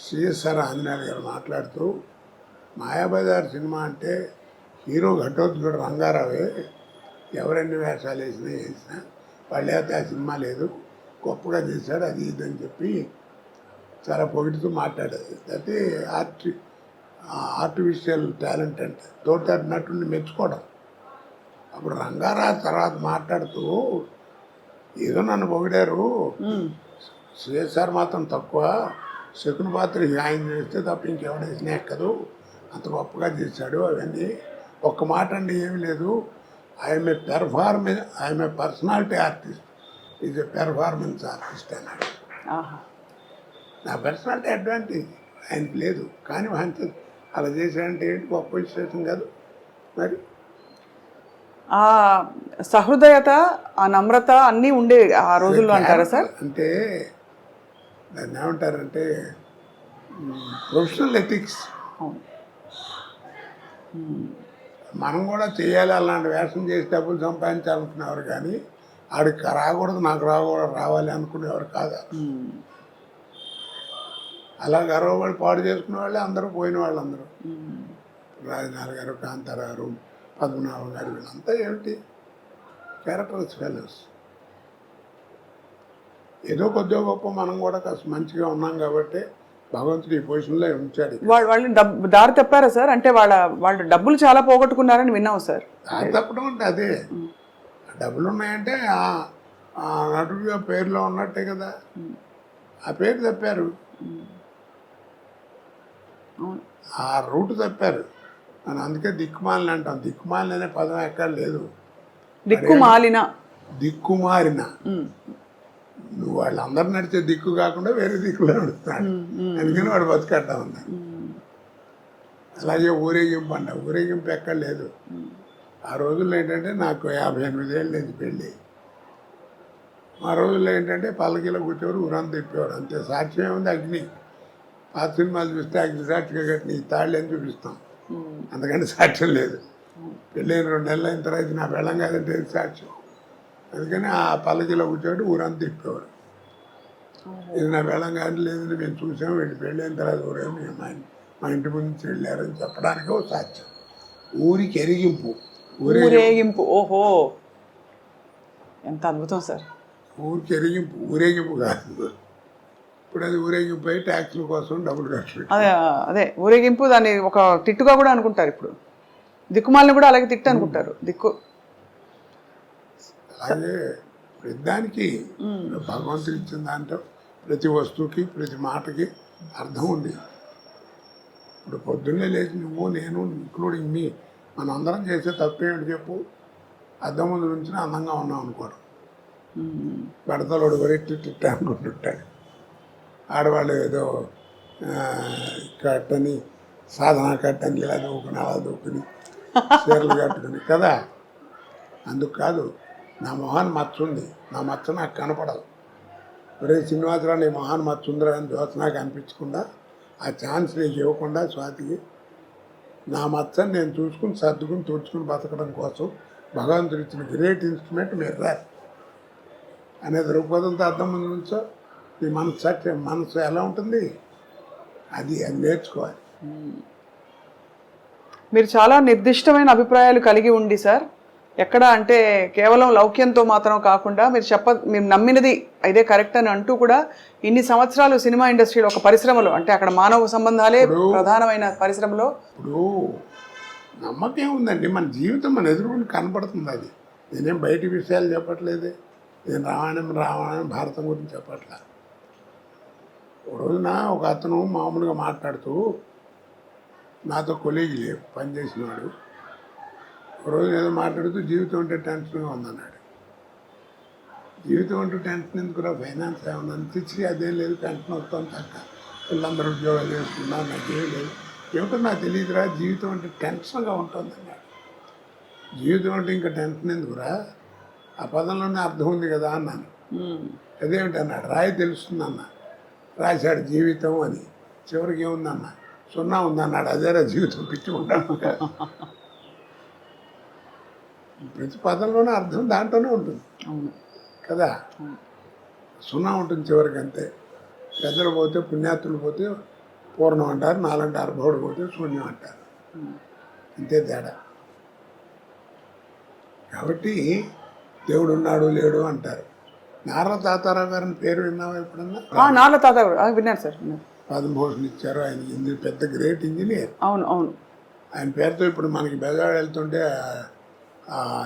[SPEAKER 3] సిఎస్ఆర్ ఆంజనేయులు గారు మాట్లాడుతూ, మాయాబజార్ సినిమా అంటే హీరో ఘటోత్కచుడు రంగారావే, ఎవరెన్ని వేషాలు వేసినా వాళ్ళు అయితే ఆ సినిమా లేదు, గొప్పగా చేశాడు, అది ఇదని చెప్పి చాలా పొగిడుతూ మాట్లాడేది. అయితే ఆర్టిఫిషియల్ టాలెంట్ అంటే తోట నటుడిని మెచ్చుకోవడం. అప్పుడు రంగారావు తర్వాత మాట్లాడుతూ, ఏదో నన్ను పొగిడారు, సిఎస్ఆర్ మాత్రం తక్కువ, శకుని పాత్ర ఆయన చేస్తే తప్ప ఇంకెవడ వేసినా ఎక్కదు, అంత గొప్పగా చేశాడు అవన్నీ. ఒక్క మాట అండి ఏమీ లేదు, I'm a personality artist, is a performance artist అన్నాడు. నా పర్సనాలిటీ అడ్వాంటేజ్ ఆయనకి లేదు, కానీ ఆయన అలా చేశాడంటే ఏంటి, గొప్ప విశేషం కాదు. మరి
[SPEAKER 2] ఆ సహృదయత, ఆ నమ్రత అన్నీ ఉండే ఆ రోజుల్లో అంటారా సార్?
[SPEAKER 3] అంటే దాన్ని ఏమంటారంటే ప్రొఫెషనల్ ఎథిక్స్. మనం కూడా చేయాలి, అలాంటి వేషం చేసి డబ్బులు సంపాదించాలనుకునేవారు, కానీ ఆడికి రాకూడదు నాకు రావాలి అనుకునేవారు కాదు. అలా గర్వపడి పాడు చేసుకునే వాళ్ళే అందరూ, పోయిన వాళ్ళందరూ. రాజనాథ్ గారు, కాంతారావు, పద్మనాభం గారు వీళ్ళంతా ఏమిటి క్యారెక్టర్స్ ఫెలోస్. ఏదో కొద్దిగా గొప్ప మనం కూడా కాస్త మంచిగా ఉన్నాం కాబట్టి భగవంతుడు ఈ పొజిషన్లో ఉంచాడు.
[SPEAKER 2] వాళ్ళని దారి తప్పారా సార్? అంటే వాళ్ళు డబ్బులు చాలా పోగొట్టుకున్నారని విన్నాం సార్.
[SPEAKER 3] దారి తప్పడం అంటే అదే, డబ్బులు ఉన్నాయంటే ఆ నటుడిగా పేరులో ఉన్నట్టే కదా, ఆ పేరు తప్పారు, ఆ రూట్ తప్పారు. మనం అందుకే దిక్కుమాలిన అంటాం. దిక్కుమాలిన అనే పదం ఎక్కడ లేదు. దిక్కుమారిన నువ్వు వాళ్ళందరూ నడిచే దిక్కు కాకుండా వేరే దిక్కులో నడుస్తున్నాడు, అందుకని వాడు బతికట్టా ఉన్నాడు. అలాగే ఊరేగింపు అంట, ఊరేగింపు ఎక్కడ లేదు. ఆ రోజుల్లో ఏంటంటే నాకు 58 ఏళ్ళు లేదు పెళ్ళి. ఆ రోజుల్లో ఏంటంటే పల్లకీలో కూర్చోరు, ఊరంతా తిప్పేవారు అంతే. సాక్ష్యం ఏముంది? అగ్ని. పాత సినిమాలు చూస్తే అగ్ని సాక్షిగా కట్టిన ఈ తాళ్ళు అని చూపిస్తాం, అంతకంటే సాక్ష్యం లేదు. పెళ్ళైన 2 నెలలు అయిన తర్వాత నా పెళ్ళం కాదంటే సాక్ష్యం. అందుకని ఆ పల్లకీలో కూర్చోబెట్టి ఊరంతా తిప్పేవారు. ఇది నా పెళ్ళం కాదు, లేదని మేము చూసాము, వీళ్ళు పెళ్ళైన తర్వాత ఊరేమి మా ఇంటి ముందు వెళ్ళారని చెప్పడానికి ఒక సాక్ష్యం. ఊరికి ఎరిగింపు,
[SPEAKER 2] ఊరేగింపు. ఓహో, ఎంత అద్భుతం సార్.
[SPEAKER 3] ఊరికి ఎరిగింపు, ఊరేగింపు కాదు. ఇప్పుడు అది ఊరేగింపు అయి ట్యాక్సుల కోసం డబ్బులు ఖర్చు.
[SPEAKER 2] అదే ఊరేగింపు, దాన్ని ఒక తిట్టుగా కూడా అనుకుంటారు. ఇప్పుడు దిక్కుమాలని కూడా అలాగే తిట్టు అనుకుంటారు. దిక్కు
[SPEAKER 3] అలాగే ప్రతిదానికి భగవంతుడు ఇచ్చిన దాంట్లో ప్రతి వస్తువుకి ప్రతి మాటకి అర్థం ఉంది. ఇప్పుడు పొద్దున్నే లేచి నువ్వు నేను ఇంక్లూడింగ్ మీ మనం అందరం చేసే తప్పేమిటి చెప్పు? అద్దం ముందు నుంచి అందంగా ఉన్నాం అనుకోవడం. పెడతలోడు వరెట్టి అనుకుంటుంటాడు. ఆడవాళ్ళు ఏదో కట్టని సాధన కట్టని ఇలా దూకుని అలా దూకుని చీరలు కట్టుకుని కదా. అందుకు కాదు, నా మొహాన్ని మచ్చ ఉంది, నా మచ్చ నాకు కనపడదు. ఒరే శ్రీనివాసరావు, నీ మొహాన్ని మచ్చ ఉందిరా అని దోశ నాకు అనిపించకుండా, ఆ ఛాన్స్ నీకు ఇవ్వకుండా స్వాతికి నా మచ్చని నేను చూసుకుని సర్దుకుని తుడుచుకుని బతకడం కోసం భగవంతుడు ఇచ్చిన గ్రేట్ ఇన్స్ట్రుమెంట్ మిర్రర్ అనే దృక్పథంతో అర్థం ముందు నుంచో నీ మనసు ఎలా ఉంటుంది అది నేర్చుకోవాలి.
[SPEAKER 2] మీరు చాలా నిర్దిష్టమైన అభిప్రాయాలు కలిగి ఉండి సార్, ఎక్కడ అంటే కేవలం లౌక్యంతో మాత్రం కాకుండా మీరు నమ్మినది ఇదే కరెక్ట్ అని అంటూ కూడా ఇన్ని సంవత్సరాలు సినిమా ఇండస్ట్రీలో ఒక పరిశ్రమలో, అంటే అక్కడ మానవ సంబంధాలే ప్రధానమైన పరిశ్రమలో.
[SPEAKER 3] ఇప్పుడు నమ్మకం ఉందండి, మన జీవితం మన ఎదురుకుండా కనపడుతుంది. అది నేనేం బయట విషయాలు చెప్పట్లేదే, నేను రామాయణం భారతం గురించి చెప్పట్లా. ఒక రోజున ఒక అతను మామూలుగా మాట్లాడుతూ నాతో కొలీగ్ లేవు పనిచేసినవాడు, ఒక రోజు ఏదో మాట్లాడుతూ జీవితం అంటే టెన్షన్గా ఉందన్నాడు. జీవితం అంటూ టెన్షన్ ఎందుకురా, ఫైనాన్స్ ఏమన్నా తెచ్చి అదేం లేదు, టెన్షన్ వస్తాం తక్క, పిల్లలందరూ ఉద్యోగాలు చేసుకున్నా నాకేం లేదు, ఏమిటో నాకు తెలియదురా, జీవితం అంటే టెన్షన్గా ఉంటుంది అన్నాడు. జీవితం అంటే ఇంకా టెన్షన్ ఎందుకురా, ఆ పదంలోనే అర్థం ఉంది కదా అన్నాను. అదేమిటి అన్నాడు, రాయి తెలుస్తుంది అన్న. రాశాడు జీవితం అని, చివరికి ఏముందన్న 0 ఉందన్నాడు. అదేరా జీవితం, పిచ్చి ఉంటాను ప్రతి పదంలోనే అర్థం దాంట్లోనే ఉంటుంది కదా. 0 ఉంటుంది చివరికి, అంతే. పెద్దలు పోతే పుణ్యాత్తులు పోతే పూర్ణం అంటారు, నాలంటే అర్భవుడు పోతే శూన్యం అంటారు, అంతే తేడా. కాబట్టి దేవుడు ఉన్నాడు లేడు అంటారు. నార్ల తాతారావు గారిని పేరు విన్నావా ఎప్పుడన్నా?
[SPEAKER 2] నార్ల తాతారావు విన్నాను సార్.
[SPEAKER 3] పద్మభూషణ్ ఇచ్చారు ఆయన, పెద్ద గ్రేట్ ఇంజనీర్.
[SPEAKER 2] అవును అవును.
[SPEAKER 3] ఆయన పేరుతో ఇప్పుడు మనకి బెజవాడ వెళ్తుంటే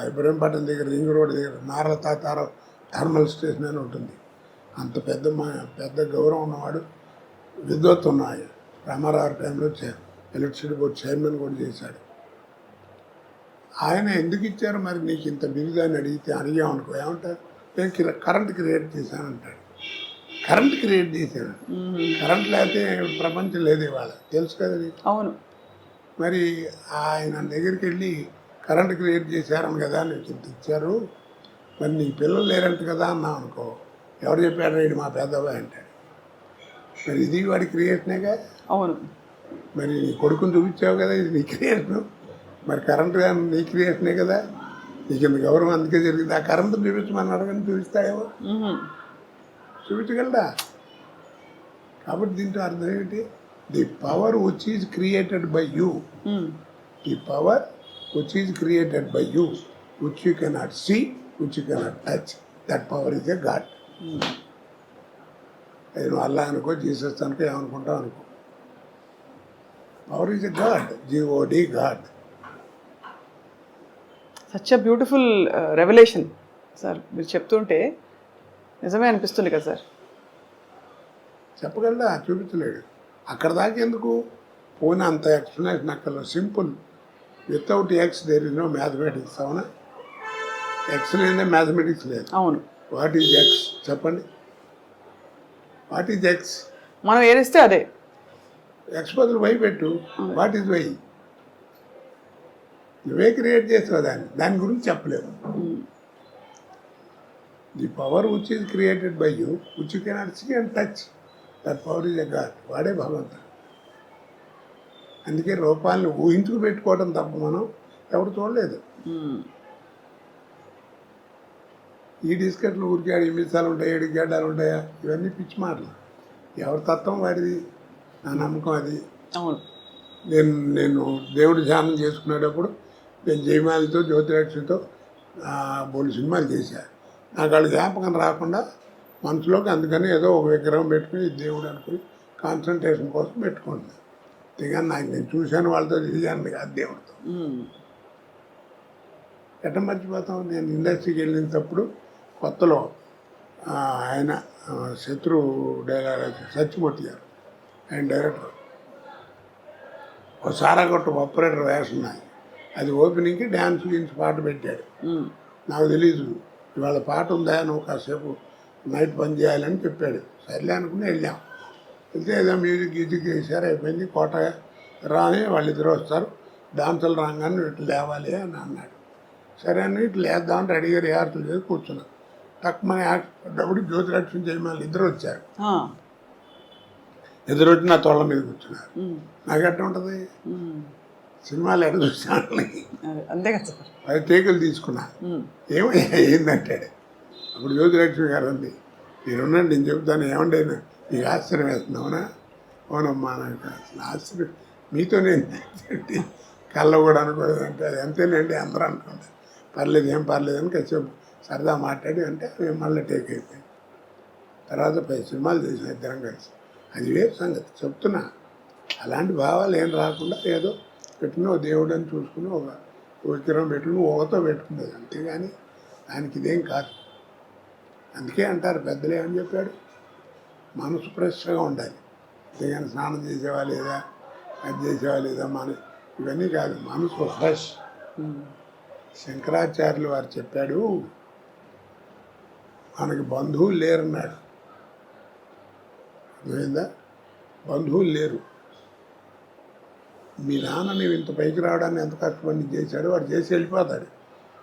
[SPEAKER 3] ఇబ్రహీంపట్నం దగ్గర రింగ్ రోడ్ దగ్గర నార్ల తాతారావు థర్మల్ స్టేషన్ అని ఉంటుంది. అంత పెద్ద గౌరవం ఉన్నవాడు, విద్వత్ ఉన్నాడు. రామారావు టైంలో ఎలక్ట్రిసిటీ బోర్డు చైర్మన్ కూడా చేశాడు. ఆయన ఎందుకు ఇచ్చారు మరి నీకు ఇంత బిరుదాన్ని అడిగామనుకో ఏమంటారు, నేను కరెంట్ క్రియేట్ చేశానంటాడు. కరెంట్ క్రియేట్ చేశాను, కరెంట్ లేకపోతే ప్రపంచం లేదు ఇవాళ, తెలుసు కదా నీకు.
[SPEAKER 2] అవును.
[SPEAKER 3] మరి ఆయన దగ్గరికి వెళ్ళి కరెంట్ క్రియేట్ చేశారని కదా నీకు ఇంత ఇచ్చారు, మరి నీకు పిల్లలు లేరంట కదా అన్నాం అనుకో, ఎవరు చెప్పాడు రేడు మా పెద్దబాయ్ అంటాడు. మరి ఇది వాడి క్రియేషనేగా.
[SPEAKER 2] అవును.
[SPEAKER 3] మరి నీ కొడుకుని చూపించావు కదా, ఇది నీ క్రియేషను. మరి కరెంట్ కానీ నీ క్రియేషనే కదా, నీకు ఇంత గౌరవం అందుకే జరిగింది. ఆ కరెంట్ చూపించమని అడగని చూపిస్తాడేమో, చూపించగలడా? కాబట్టి దీంట్లో అర్థం ఏంటి, the power which is created by you, the power which is created by you, which you cannot see, which you cannot touch. That power is a God. అది నువ్వు అల్లా అనుకో, జీసస్ అనుకో, ఏమనుకుంటావు అనుకో. Power is a God, GOD God.
[SPEAKER 2] Such a beautiful revolution sir. మీరు చెప్తుంటే నిజమే అనిపిస్తుంది కదా సార్.
[SPEAKER 3] చెప్పగలడా? చూపించలేడు. అక్కడ దాకా ఎందుకు పోనీ అంత ఎక్స్ప్లెనేషన్ అక్కడ. Simple. Without X there is no mathematics. అవునా? ఎక్స్ లేదే మ్యాథమెటిక్స్ లేదు.
[SPEAKER 2] అవును.
[SPEAKER 3] వాట్ ఈజ్ ఎక్స్ చెప్పండి? What is X?
[SPEAKER 2] మనం ఏడిస్తే అదే.
[SPEAKER 3] ఎక్స్ బదులు వై పెట్టు. What is Y? నువ్వే క్రియేట్ చేస్తావు దాని గురించి చెప్పలేవు. The power which is created by you, which you cannot see and touch, that power is a god. వాడే భగవంతుడు. అందుకే రూపాలను ఊహించుకు పెట్టుకోవడం తప్ప మనం ఎవరు చూడలేదు. ఈ డిస్కట్లు ఊరికే 8 నిమిషాలు ఉంటాయి, 7 గడ్డాలు ఉంటాయా, ఇవన్నీ పిచ్చి మాటలు. ఎవరి తత్వం వాడిది, నా నమ్మకం అది.
[SPEAKER 2] అవును.
[SPEAKER 3] నేను దేవుడి ధ్యానం చేసుకునేటప్పుడు నేను జయమాలితో, జ్యోతిలక్ష్మితో బోలు సినిమాలు చేశాను. నాకు వాళ్ళు జ్ఞాపకం రాకుండా మనసులోకి, అందుకని ఏదో ఒక విగ్రహం పెట్టుకుని దేవుడు అనుకుని కాన్సన్ట్రేషన్ కోసం పెట్టుకుంటున్నాను. అంతేగాని నాకు నేను చూశాను వాళ్ళతో చేశాను కాదు దేవుడితో. ఎట్ట మర్చిపోతాం? నేను ఇండస్ట్రీకి వెళ్ళినప్పుడు కొత్తలో ఆయన శత్రు డైరెక్టర్ సత్యమూర్తి గారు, ఆయన డైరెక్టర్, ఒక సారాగొట్టు ఆపరేటర్ వేషం ఉన్నాయి. అది ఓపెనింగ్కి డ్యాన్స్ గురించి పాట పెట్టాడు. నాకు తెలీదు ఇవాళ పాట ఉందా, నువ్వు కాసేపు నైట్ పని చేయాలని చెప్పాడు. సర్లే అనుకుని వెళ్ళాం. వెళ్తే ఏదో మ్యూజిక్ గీజిక్ వేసారు, అయిపోయింది. కోట రాని వాళ్ళిద్దరు వస్తారు, డాన్సులు రాగానే ఇట్లా లేవాలి అని అన్నాడు. సరే అని ఇట్లా లేద్దామని రెడీగా రిహార్సల్ చేసి కూర్చున్నాను. తక్కువ యాక్టప్పుడు జ్యోతిలక్ష్మి జయమాలి ఇద్దరు వచ్చారు. ఎదురొచ్చి నా తోళ్ళ మీద కూర్చున్నారు. నాకు ఎట్ట ఉంటుంది? సినిమాలు ఎడ చూసాను.
[SPEAKER 2] అంతే కదా సార్.
[SPEAKER 3] 10 టేకులు తీసుకున్నా. ఏమయ్యా ఏందంటాడు. అప్పుడు జ్యోతిలక్ష్మి గారు ఉంది, మీరున్నాను నేను చెబుతాను, ఏమండి నీకు ఆశ్చర్యం వేస్తున్నావునా? అవునమ్మా, నాకు అసలు ఆశ్చర్యం మీతో నేను కళ్ళ కూడా అనుకోలేదు అంటే, అది అంతేనండి అందరూ అనుకుంటారు. పర్లేదు, ఏం పర్లేదు అని కాసేపు సరదా మాట్లాడి అంటే మళ్ళీ టేక్ అయిపోయింది. తర్వాత 10 సినిమాలు చేసిన ఇద్దరం కలిసి. అది వేరు సంగతి చెప్తున్నా. అలాంటి భావాలు ఏం రాకుండా ఏదో పెట్టుకుని ఓ దేవుడు అని చూసుకుని ఒక విగ్రహం పెట్టుకుని ఊహతో పెట్టుకునేది, అంతేగాని దానికి ఇదేం కాదు. అందుకే అంటారు పెద్దలు ఏమని చెప్పాడు, మనసు ఫ్రెష్గా ఉండాలి. అంతేగాని స్నానం చేసేవా లేదా, అది చేసేవా లేదా, ఇవన్నీ కాదు, మనసు ఫ్రెష్. శంకరాచార్యులు వారు చెప్పాడు, మనకి బంధువులు లేరన్నాడు. అర్థమైందా? బంధువులు లేరు. మీ నాన్న నీవు ఇంత పైకి రావడాన్ని ఎంత కష్టపడి చేశాడు, వాడు చేసి వెళ్ళిపోతాడు,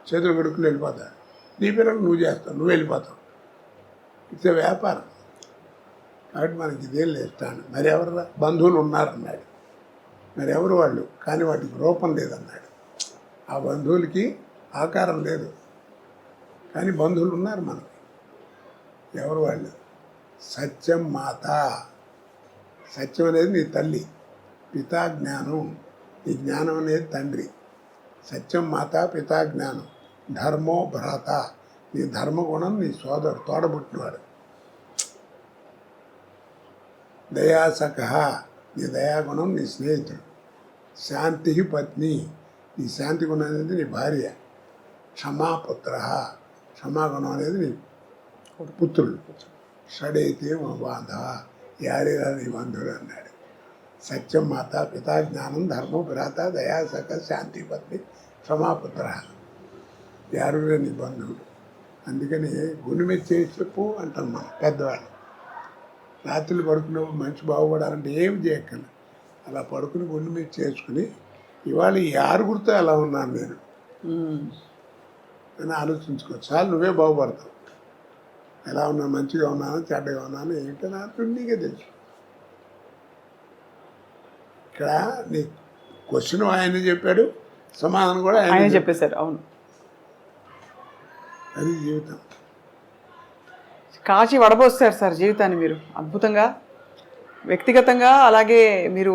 [SPEAKER 3] చేతులు కడుక్కుని వెళ్ళిపోతాడు. నీ పిల్లలు నువ్వు చేస్తావు, నువ్వు వెళ్ళిపోతావు. ఇట్స్ వ్యాపారం. కాబట్టి మనకి ఇదేం లేస్తాను. మరి ఎవరు బంధువులు ఉన్నారన్నాడు. మరి ఎవరు వాళ్ళు? కానీ వాటికి రూపం లేదన్నాడు. ఆ బంధువులకి ఆకారం లేదు, కానీ బంధువులు ఉన్నారు మనకి. ఎవరు వాళ్ళు? సత్యం మాత. సత్యం అనేది నీ తల్లి, పితా జ్ఞానం, నీ జ్ఞానం అనేది తండ్రి. సత్యం మాత, పితా జ్ఞానం. ధర్మో భ్రాత, నీ ధర్మగుణం నీ సోదరుడు, తోడబుట్టినవాడు. దయాసఖ, నీ దయాగుణం నీ స్నేహితుడు. శాంతి పత్ని, నీ శాంతి గుణం అనేది నీ భార్య. క్షమాపుత్ర, క్షమాగుణం అనేది నీ పుత్రుడు. షడైతే మా బాంధవ, యారేరా నీ బంధువుడు అన్నాడు. సత్యం మాత, పితా జ్ఞానం, ధర్మం భ్రాత, దయాసఖ, శాంతి పత్ని, క్షమాపుత్ర. యారురా నీ బంధువుడు. అందుకని గుండె మీద చేసి చెప్పు అంటాం మనం పెద్దవాళ్ళు. రాత్రులు పడుకున్నప్పుడు మంచి బాగుపడాలంటే ఏమి చేయక్కల, అలా పడుకుని గుండె మీద చేసుకుని ఇవాళ ఈ ఆరుగురితో ఎలా ఉన్నాను నేను అని ఆలోచించుకో. చాలు, నువ్వే బాగుపడతావు. ఎలా ఉన్నాను, మంచిగా ఉన్నాను, చెడ్డగా ఉన్నాను, ఏంటో నాకు నీకే తెలుసు. ఇక్కడ నీ క్వశ్చన్ ఆయన చెప్పాడు, సమాధానం కూడా ఆయన
[SPEAKER 2] చెప్పేశారు. అవును,
[SPEAKER 3] అది జీవితం.
[SPEAKER 2] కాచి వడబోస్తారు సార్ జీవితాన్ని మీరు అద్భుతంగా, వ్యక్తిగతంగా అలాగే మీరు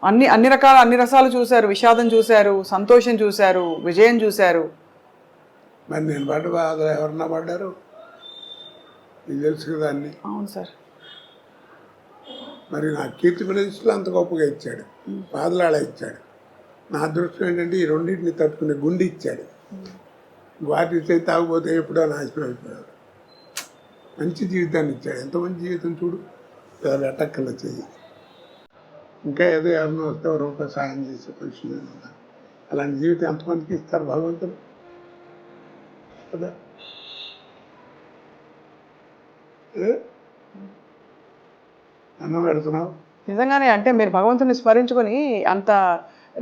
[SPEAKER 2] అన్ని రసాలు చూశారు, విషాదం చూశారు, సంతోషం చూశారు, విజయం చూశారు.
[SPEAKER 3] మరి నేను పడ్డ బాధలు ఎవరన్నా పడ్డారు? నీకు తెలుసు కదా అన్ని.
[SPEAKER 2] అవును సార్.
[SPEAKER 3] మరి నా కీర్తి ప్రదేశ్లో అంత గొప్పగా ఇచ్చాడు, బాధలాడ ఇచ్చాడు. నా అదృష్టం ఏంటంటే ఈ రెండింటిని తట్టుకునే గుండె ఇచ్చాడు. వాటిస్తే తాగిపోతే ఎప్పుడో నాశనం అయిపోయాడు. మంచి జీవితాన్ని ఇచ్చాడు. ఎంత మంచి జీవితం చూడు, ఎవరు ఎట్టక్కల చెయ్యి. ఇంకా ఏదో ఎవరినో వస్తే రూపాయి సాయం చేసే పొజిషన్ ఉన్నా. అలాంటి జీవితం ఎంతమందికి ఇస్తారు భగవంతుడు కదా. అన్నం పెడుతున్నావు.
[SPEAKER 2] నిజంగానే అంటే మీరు భగవంతుని స్మరించుకొని అంత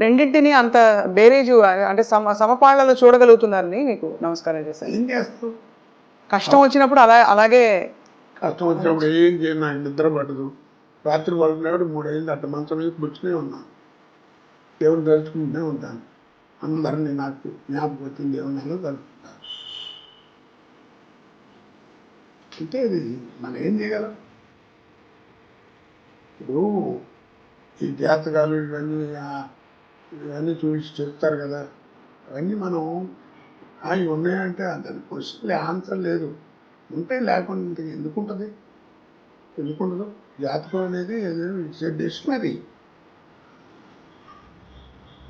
[SPEAKER 2] రెండింటిని అంత బేరేజు అంటే సమపాళ్లలో చూడగలుగుతున్నారని మీకు నమస్కారం చేశాను.
[SPEAKER 3] ఏం చేస్తావు?
[SPEAKER 2] కష్టం వచ్చినప్పుడు అలాగే
[SPEAKER 3] కష్టం వచ్చినప్పుడు ఏం చేయను, నాకు నిద్ర పడదు. రాత్రి పడుకునేవాడు 3 అయింది, అట్ట మంచం మీద కూర్చునే ఉన్నాను. దేవుని తలుచుకుంటూనే ఉంటాను. అందరినీ నాకు జ్ఞాపకం వచ్చింది దేవుని తలుచుకుంటాను. అంటే ఇది మనం ఏం చేయగలం? ఇప్పుడు ఈ జాతకాలు ఇవన్నీ చూసి చెప్తారు కదా, అవన్నీ మనం అవి ఉన్నాయంటే దాని క్వశ్చన్ ఆన్సర్ లేదు. ఉంటే లేకుండా ఎందుకుంటుంది? ఎందుకుండదు? జాతకం అనేది ఇట్స్ ఎ డిక్షనరీ.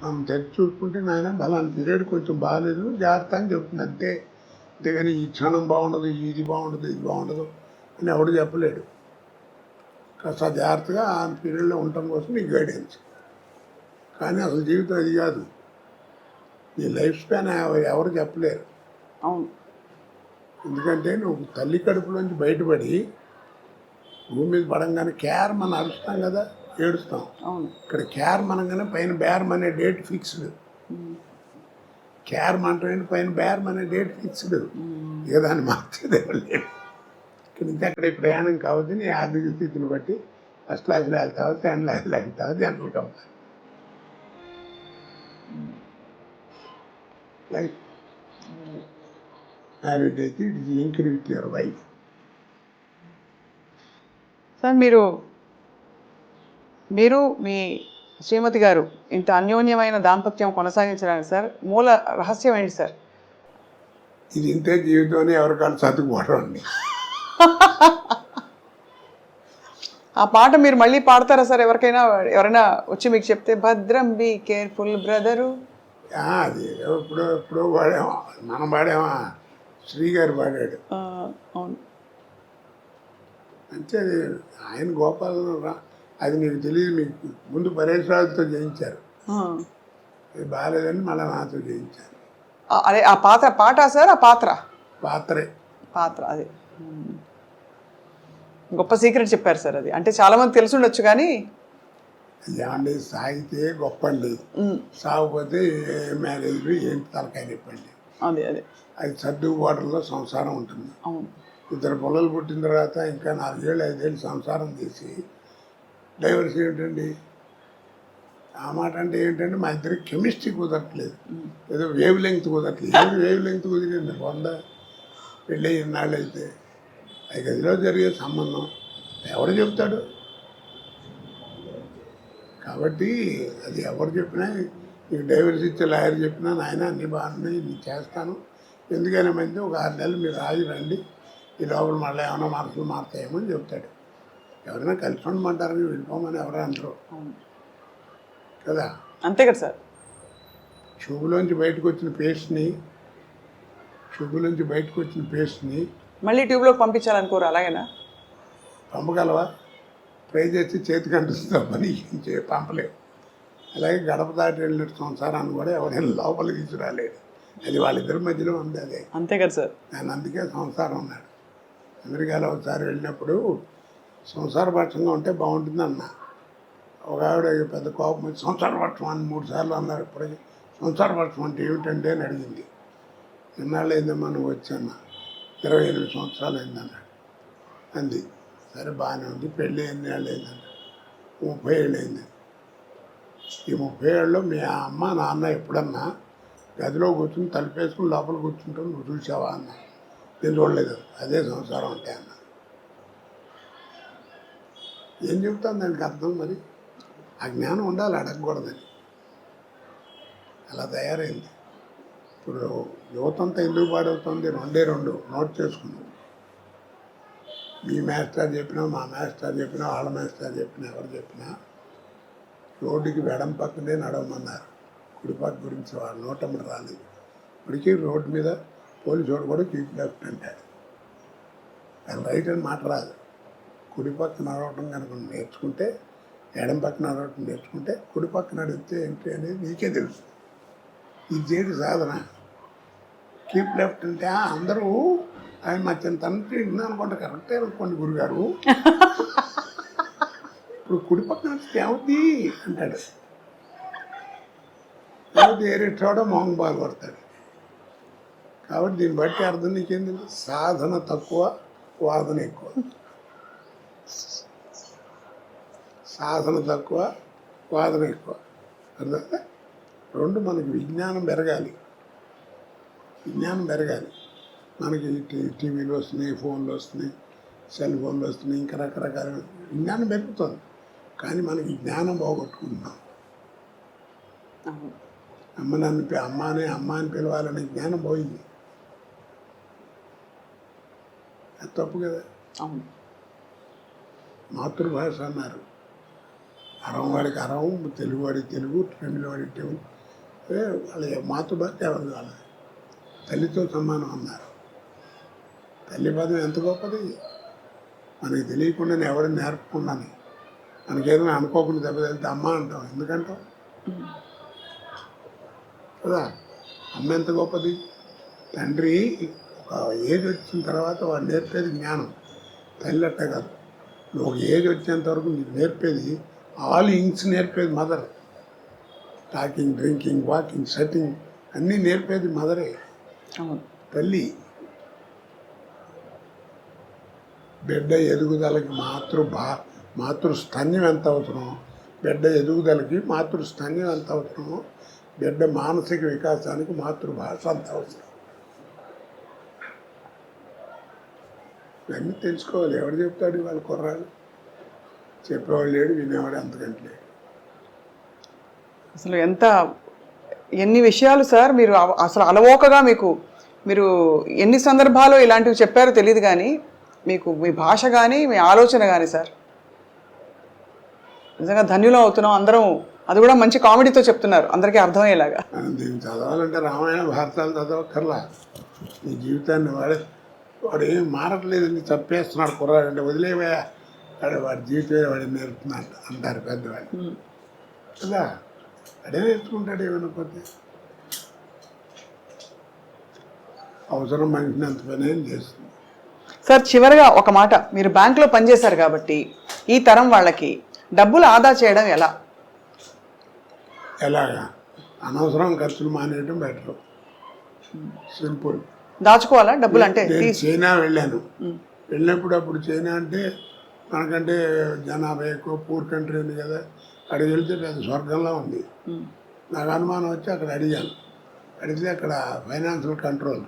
[SPEAKER 3] మనం తెచ్చి చూసుకుంటే నాయన బలాన్ని పీరియడ్ కొంచెం బాగాలేదు, జాగ్రత్త అని చెప్తుంది అంతే. అంతేగాని ఈ క్షణం బాగుండదు, ఇది బాగుండదు, ఇది బాగుండదు అని ఎవడు చెప్పలేడు. కాస్త జాగ్రత్తగా ఆ పీరియడ్లో ఉండటం కోసం నీకు గైడెన్స్. కానీ అసలు జీవితం అది కాదు. నీ లైఫ్ స్పాన్ ఎవరు చెప్పలేరు.
[SPEAKER 2] అవును.
[SPEAKER 3] ఎందుకంటే నువ్వు తల్లి కడుపులోంచి బయటపడి భూమి మీద పడంగానే కేర్ మనం అరుస్తాం కదా, ఏడుస్తాం.
[SPEAKER 2] అవును.
[SPEAKER 3] ఇక్కడ కేర్ మనగానే పైన బేరం అనే డేట్ ఫిక్స్డ్. కేర్ మనటంటే పైన బేరం అనే డేట్ ఫిక్స్డ్. ఇక దాన్ని మార్చేది ఎవరు లేడు. ఇక్కడ నుంచి అక్కడ ప్రయాణం కావద్దు. నీ ఆర్థిక స్థితిని బట్టి ఫస్ట్ క్లాస్లో వెళ్తావు, సెకండ్ క్లాస్లో వెళ్తావు, జనరల్ కావాలి. లైఫ్ మ్యారేజ్ అయితే it is linked with your wife.
[SPEAKER 2] Sir మీరు మీ శ్రీమతి గారు ఇంత అన్యోన్యమైన దాంపత్యం కొనసాగించడానికి సార్ మూల రహస్యం ఏంటి సార్?
[SPEAKER 3] ఇది ఇంతే జీవితం ఎవరికాళ్ళు సర్దుకుపోవడం అండి.
[SPEAKER 2] ఆ పాట మీరు మళ్ళీ పాడతారా సార్? ఎవరైనా వచ్చి మీకు చెప్తే భద్రం బీ కేర్ఫుల్ బ్రదరు.
[SPEAKER 3] అది ఎప్పుడో పాడామా, మనం పాడామా, శ్రీగారు పాడాడు.
[SPEAKER 2] అవును.
[SPEAKER 3] అంటే అది ఆయన గోపాల అది నీకు తెలియదు. మీకు ముందు పరేష్ రాజుతో చేయించారు, అది బాగాలేదని మళ్ళీ నాతో చేయించారు.
[SPEAKER 2] అదే ఆ పాట సార్. ఆ పాత్ర అదే గొప్ప సీక్రెట్ చెప్పారు సార్. అది అంటే చాలా మంది తెలిసి ఉండొచ్చు కానీ
[SPEAKER 3] ఏమండి, సాగితే గొప్ప అండి, సాగిపోతే మ్యారేజ్లు ఏంటి తలకాయ చెప్పండి.
[SPEAKER 2] అదే
[SPEAKER 3] అది సర్దుబాటులో సంసారం ఉంటుంది.
[SPEAKER 2] అవును.
[SPEAKER 3] 2 పిల్లలు పుట్టిన తర్వాత ఇంకా 4 ఏళ్ళు 5 ఏళ్ళు సంసారం చేసి డైవర్స్ ఏమిటండి? ఆ మాట అంటే ఏంటంటే మా ఇద్దరికి కెమిస్ట్రీ కుదరట్లేదు, ఏదో వేవ్ లెంగ్త్ కుదరట్లేదు. ఏది వేవ్ లెంగ్త్ కుదిరింది? 100 పెళ్ళి ఇన్నాళ్ళు అయితే 5 గదిలో జరిగే సంబంధం ఎవరు చెప్తాడు? కాబట్టి అది ఎవరు చెప్పినా, నీకు డైవర్స్ ఇచ్చే లాయర్ చెప్పినా నాయన అన్ని బాగున్నాయి, నేను చేస్తాను, ఎందుకైనా మంది ఒక 6 నెలలు మీరు ఆగి రండి, ఈ లోపల మళ్ళీ ఏమైనా మార్పులు మారుతాయేమో అని చెప్తాడు. ఎవరైనా కలిసి ఉండమంటారని వెళ్ళిపోమని ఎవరు అంటారు కదా.
[SPEAKER 2] అంతే కదా సార్.
[SPEAKER 3] ట్యూబ్లోంచి బయటకు వచ్చిన పేస్ట్ని
[SPEAKER 2] మళ్ళీ ట్యూబ్లోకి పంపించాలనుకోరు, అలాగేనా?
[SPEAKER 3] పంపగలవా? ట్రై చేసి చేతికి అంటుస్తుందా పని పంపలేవు. అలాగే గడప దాటి వెళ్ళిన సంసారాన్ని కూడా ఎవరైనా లోపలికి తీసుకురాలేడు. అది వాళ్ళిద్దరి మధ్యలో ఉంది. అదే
[SPEAKER 2] అంతే కదా సార్.
[SPEAKER 3] నేను అందుకే సంసారం ఉన్నాడు. అమెరికాలో ఒకసారి వెళ్ళినప్పుడు సంసారపక్షంగా ఉంటే బాగుంటుంది అన్న. ఒక ఆవిడ పెద్ద కోపం వచ్చి సంసారపక్షం అని 3 సార్లు అన్నారు. ఇప్పటికీ సంసారపక్షం అంటే ఏమిటంటే అని అడిగింది. ఎన్నాళ్ళు అయిందమ్మా నువ్వు వచ్చాన్న? 28 సంవత్సరాలు అయిందన్నాడు. అంది. సరే బాగానే ఉంది. పెళ్ళి ఎన్ని ఏళ్ళు అయిందండి? 30 ఏళ్ళు అయింది. ఈ 30 ఏళ్ళలో మీ అమ్మ నాన్న ఎప్పుడన్నా గదిలో కూర్చుని తలుపేసుకుని లోపల కూర్చుంటావు నువ్వు చూసావా అన్న. నేను చూడలేదు. అదే సంసారం అంటే అన్న. ఏం చెప్తాను దానికి అర్థం? మరి ఆ జ్ఞానం ఉండాలి, అడగకూడదని. అలా తయారైంది. ఇప్పుడు యువతంతా ఎందుకు పాడవుతుంది? రెండు నోట్ చేసుకున్నాం. మీ మాస్టర్ చెప్పినా, మా మాస్టర్ చెప్పినా, వాళ్ళ మాస్టర్ చెప్పినా, ఎవరు చెప్పినా రోడ్డుకి వెడం పక్కనే నడవమన్నారు. కుడిపక్క గురించి వాళ్ళ నోటమ్మడి రాలేదు. ఇప్పటికీ రోడ్డు మీద పోలీసు వాడు కూడా కీప్ లెఫ్ట్ అంటాడు. అది రైట్ అని మాట రాదు. కుడి పక్క నడవటం కనుక నేర్చుకుంటే, ఎడం పక్క నడవటం నేర్చుకుంటే కుడి పక్క నడిస్తే ఏంటి అనేది నీకే తెలుసు. ఇది చేయడం సాధన. కీప్ లెఫ్ట్ అంటే అందరూ ఆయన మా చిన్న తండ్రి అనుకుంటే కరెక్టే అనుకోండి గురుగారు, ఇప్పుడు కుడి పక్క నడిస్తే ఏమవుతుంది అంటాడు. ఏరే చోట మొహం బాగా పడతాడు. కాబట్టి దీన్ని బట్టి అర్థం నీకేంది? సాధన తక్కువ, వాదన ఎక్కువ. సాధన తక్కువ, వాదన ఎక్కువ. అర్థం? రెండు మనకి విజ్ఞానం పెరగాలి. విజ్ఞానం పెరగాలి. మనకి టీవీలు వస్తున్నాయి, ఫోన్లు వస్తున్నాయి, సెల్ ఫోన్లు వస్తున్నాయి, ఇంకా రకరకాల విజ్ఞానం పెరుగుతుంది. కానీ మనకి జ్ఞానం పోగొట్టుకుంటున్నాం. అమ్మ అని పిలవాలనే జ్ఞానం పోయింది. అది తప్పు కదా.
[SPEAKER 2] అవును.
[SPEAKER 3] మాతృభాష అన్నారు. అరం వాడికి అరం, తెలుగు వాడికి తెలుగు, తమిళ వాడికి తెలుగు. వాళ్ళ మాతృభాష ఎవరు కాలేదు. తల్లితో సమానం అన్నారు. తల్లి పదం ఎంత గొప్పది. మనకి తెలియకుండానే ఎవరిని నేర్పకుండానే మనకేదైనా అనుకోకుండా దెబ్బతలితే అమ్మ అంటాం. ఎందుకంటాం కదా. అమ్మ ఎంత గొప్పది. తండ్రి ఒక ఏజ్ వచ్చిన తర్వాత వాడు నేర్పేది జ్ఞానం. తల్లి అట్ట కాదు. నువ్వు ఒక ఏజ్ వచ్చేంత వరకు నీకు నేర్పేది ఆల్ ఇంగ్స్ నేర్పేది mother. Talking, drinking, walking, sitting అన్నీ నేర్పేది మదరే, తల్లి. బిడ్డ ఎదుగుదలకి మాతృస్తన్యం ఎంత అవసరమో, బిడ్డ ఎదుగుదలకి మాతృస్తన్యం ఎంత అవసరమో, బిడ్డ మానసిక వికాసానికి మాతృభాష అంత అవసరం. ఇవన్నీ తెలుసుకోవాలి. ఎవరు చెప్తాడు వాళ్ళ కుర్రాడు? చెప్పేవాళ్ళు లేడు, వినేవాడు అంతకంటే లేడు.
[SPEAKER 2] అసలు ఎన్ని విషయాలు సార్ మీరు అసలు అలవోకగా మీరు ఎన్ని సందర్భాల్లో ఇలాంటివి చెప్పారో తెలియదు, కానీ మీకు మీ భాష కానీ మీ ఆలోచన కానీ సార్ నిజంగా ధన్యులం అవుతున్నాం అందరం. అది కూడా మంచి కామెడీతో చెప్తున్నారు, అందరికీ అర్థమయ్యేలాగా.
[SPEAKER 3] దీన్ని చదవాలంటే రామాయణ భారతాలు చదవక్కర్లా. నీ జీవితాన్ని వాడు ఏం మారట్లేదని చంపేస్తున్నాడు కుర్రాడు అంటే వదిలేవా, వాడి జీవితమే వాడి నేర్పుతున్నాడు అంటారు పెద్దవాడు కదా. అడే నేర్చుకుంటాడు ఏమనుకోతే. అవసరం మనిషిని అంత పని ఏం చేస్తుంది.
[SPEAKER 2] సార్ చివరిగా ఒక మాట, మీరు బ్యాంకులో పనిచేశారు కాబట్టి ఈ తరం వాళ్ళకి డబ్బులు ఆదా చేయడం
[SPEAKER 3] ఎలాగా? అనవసరం ఖర్చులు మానేయడం బెటర్. సింపుల్.
[SPEAKER 2] దాచుకోవాలా డబ్బులు? అంటే
[SPEAKER 3] చైనా వెళ్ళినప్పుడు అప్పుడు చైనా అంటే మనకంటే జనాభా ఎక్కువ, పూర్ కంట్రీ ఉంది కదా. అక్కడికి వెళ్తే పెద్ద స్వర్గంలో ఉంది. నాకు అనుమానం వచ్చి అక్కడ అడిగితే అక్కడ ఫైనాన్షియల్ కంట్రోల్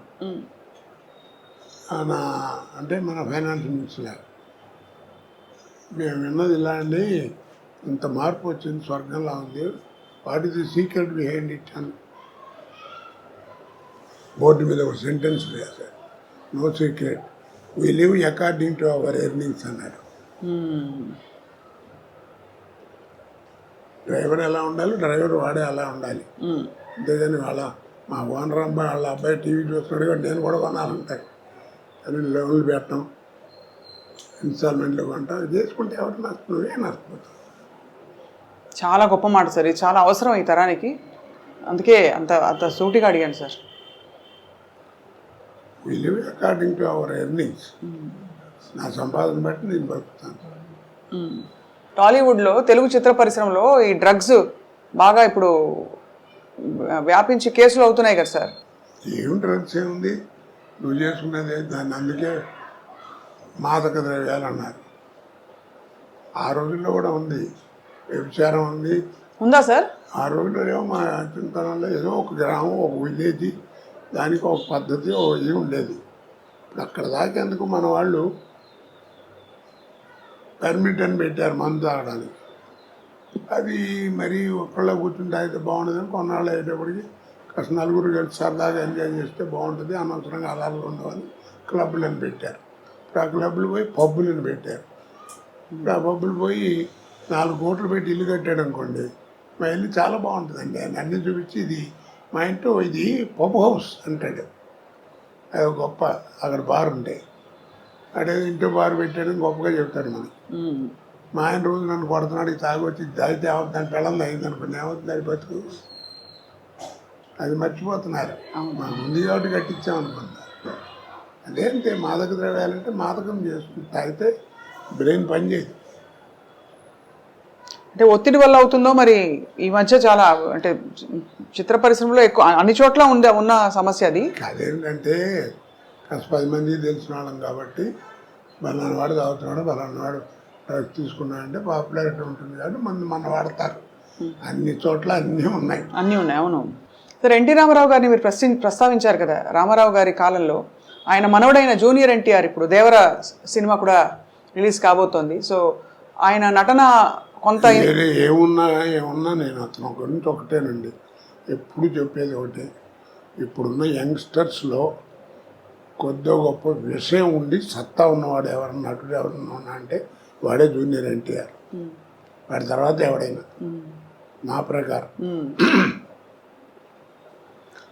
[SPEAKER 3] అంటే మన ఫైనాన్స్ మినిస్టర్ మేము విన్నది ఇలా అండి, ఇంత మార్పు వచ్చింది, స్వర్గంలా ఉంది, what is the secret behind it అని బోర్డు మీద ఒక సెంటెన్స్ వేశారు. No secret, we live according to our earnings అన్నారు. డ్రైవర్ ఎలా ఉండాలి, డ్రైవర్ వాడే అలా ఉండాలి. అంతేగాని మా ఓనర్ అబ్బాయి వాళ్ళ అబ్బాయి టీవీ చూస్తున్నాడు కాబట్టి నేను కూడా కొనాలంటాయి. అని లోన్లు పెట్టడం, ఇన్స్టాల్మెంట్లు కొంటాం, చేసుకుంటే ఎవరు నువ్వే నష్టపోతావు.
[SPEAKER 2] చాలా గొప్ప మాట సార్, ఇది చాలా అవసరం ఈ తరానికి. అందుకే అంత సూటిగా అడిగాను sir.
[SPEAKER 3] We live according to our earnings. నా సంపాదన బట్టి నేను బతుకుతాను.
[SPEAKER 2] టాలీవుడ్లో తెలుగు చిత్ర పరిశ్రమలో ఈ డ్రగ్స్ బాగా ఇప్పుడు వ్యాపించి కేసులు అవుతున్నాయి కదా సార్.
[SPEAKER 3] ఏం డ్రగ్స్ ఏముంది, నువ్వు చేసుకునేది దాన్ని. అందుకే మాదక ద్రవ్యాలు అన్నారు. ఆ రోజుల్లో కూడా ఉంది, వ్యభిచారం ఉంది.
[SPEAKER 2] ఉందా సార్?
[SPEAKER 3] ఆ రోజుల్లో ఏమో మా చింతనంలో ఏదో ఒక గ్రామం, ఒక విలేజ్, దానికి ఒక పద్ధతి, ఒక ఇది ఉండేది. ఇప్పుడు అక్కడ దాకేందుకు మన వాళ్ళు పర్మిట్ అని పెట్టారు మందు తాగడానికి. అది మరీ ఒక్కళ్ళ కూర్చుని తాగితే బాగుండదని కొన్నాళ్ళు అయ్యేటప్పటికి కాస్త నలుగురు కలిసి సరదాగా ఎంజాయ్ చేస్తే బాగుంటుంది, అనవసరంగా అలాగే ఉండవని క్లబ్లను పెట్టారు. ఇప్పుడు ఆ క్లబ్లు పోయి పబ్బులను పెట్టారు. ఇప్పుడు ఆ పబ్బులు పోయి 4 కోట్లు పెట్టి ఇల్లు కట్టాడు అనుకోండి, మా ఇల్లు చాలా బాగుంటుందండి ఆయన అన్నీ చూపించి ఇది మా ఇంట్లో ఇది పబ్ హౌస్ అంటాడు. అది గొప్ప, అక్కడ బార్ ఉంటాయి, అదే ఇంట్లో బార్ పెట్టాడని గొప్పగా చెప్తాడు మనకి. మా ఆయన రోజు నన్ను కొడుతున్నాడు, తాగి వచ్చి తాగితే ఏమవుతుందని పిల్లలు అయింది అనుకోండి, ఏమవుతుంది అది బతుకు, అది మర్చిపోతున్నారు. మా ముందు కాబట్టి కట్టించామనుకుంటున్నారు. అదేంటే మాదక ద్రవ్యాలంటే మాదకం చేస్తుంది, తాగితే బ్రెయిన్ పనిచేయదు.
[SPEAKER 2] అంటే ఒత్తిడి వల్ల అవుతుందో మరి ఈ మధ్య చాలా, అంటే చిత్ర పరిశ్రమలో ఎక్కువ అన్ని చోట్ల ఉన్న సమస్య అది.
[SPEAKER 3] అదేంటంటే కాస్త 10 మంది తెలిసిన వాళ్ళం కాబట్టి బలానా వాడు తాగుతున్నాడు, బలానా వాడు డ్రగ్స్ తీసుకున్నాడంటే పాపులారిటీ ఉంటుంది కాబట్టి మన వాడతారు. అన్ని చోట్ల అన్నీ ఉన్నాయి.
[SPEAKER 2] అవును. సరే, ఎన్టీ రామారావు గారిని మీరు ప్రస్తావించారు కదా. రామారావు గారి కాలంలో ఆయన మనవడైన జూనియర్ ఎన్టీఆర్ ఇప్పుడు దేవర సినిమా కూడా రిలీజ్ కాబోతోంది. సో ఆయన నటన కొంత
[SPEAKER 3] ఏమున్నా నేను అతను గురించి ఒకటేనండి ఎప్పుడు చెప్పేది ఒకటే, ఇప్పుడున్న యంగ్స్టర్స్లో కొద్దిగా గొప్ప విషయం ఉండి సత్తా ఉన్నవాడు ఎవరన్నా, నటుడు ఎవరన్నా ఉన్నా అంటే వాడే జూనియర్ ఎన్టీఆర్. వాడి తర్వాత ఎవడైనా నా ప్రకారం.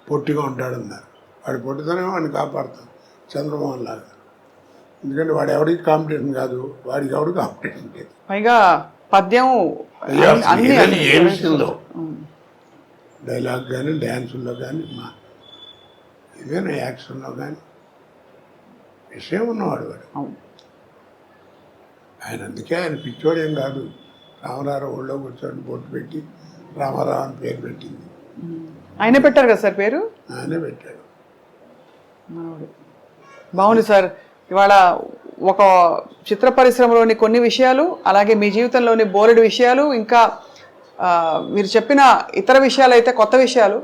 [SPEAKER 3] పొట్టిగా ఉంటాడన్నారు, వాడి పొట్టితోనే వాడిని కాపాడుతాం చంద్రమోహన్ లాగా. ఎందుకంటే వాడు ఎవరికి కాంపిటీషన్ కాదు, వాడికి ఎవడు కాంపిటీషన్ లేదు.
[SPEAKER 2] పైగా పద్యం
[SPEAKER 3] ఏ విషయంలో డైలాగ్ కానీ డ్యాన్సుల్లో కానీ ఏదైనా యాక్షన్లో కానీ విషయం ఉన్నవాడు వాడు. ఆయన అందుకే ఆయన పిచ్చోడు ఏం కాదు. రామారావు ఊళ్ళో కూర్చొని బొట్టు పెట్టి రామారావు అని పేరు పెట్టింది.
[SPEAKER 2] ఆయనే పెట్టారు కదా సార్ పేరు?
[SPEAKER 3] ఆయనే పెట్టాడు.
[SPEAKER 2] బాగుంది సార్. ఇవాళ ఒక చిత్ర పరిశ్రమలోని కొన్ని విషయాలు, అలాగే మీ జీవితంలోని బోలెడు విషయాలు, ఇంకా మీరు చెప్పిన ఇతర విషయాలు అయితే కొత్త విషయాలు,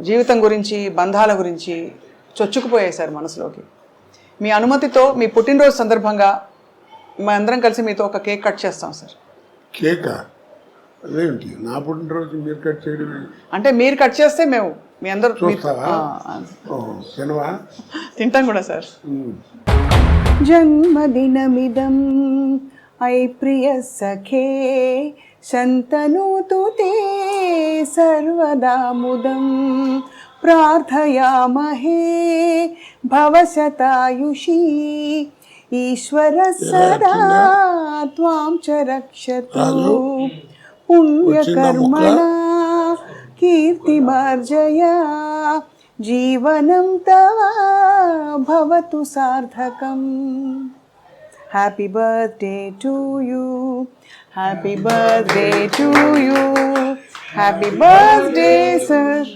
[SPEAKER 2] జీవితం గురించి, బంధాల గురించి చొచ్చుకుపోయాయి సార్ మనసులోకి. మీ అనుమతితో మీ పుట్టినరోజు సందర్భంగా మా అందరం కలిసి మీతో ఒక కేక్ కట్ చేస్తాం సార్.
[SPEAKER 3] కేకా? అదేంటి నా పుట్టినరోజు మీరు కట్ చేయడం?
[SPEAKER 2] అంటే మీరు కట్ చేస్తే మేము మీ అందరూ
[SPEAKER 3] సినిమా
[SPEAKER 2] తింటాం కూడా సార్. జన్మదినమిదం ఐ ప్రియ సఖే శంతనూతు తే సర్వదా ముదం ప్రార్థయామహే భవశతాయుషీ ఈశ్వర సదా త్వాం చ రక్షతు పుణ్యకర్మణా కీర్తిమార్జయ జీవనం తవ భవతు సార్థకం. Happy birthday to you, happy birthday to you, happy birthday sir.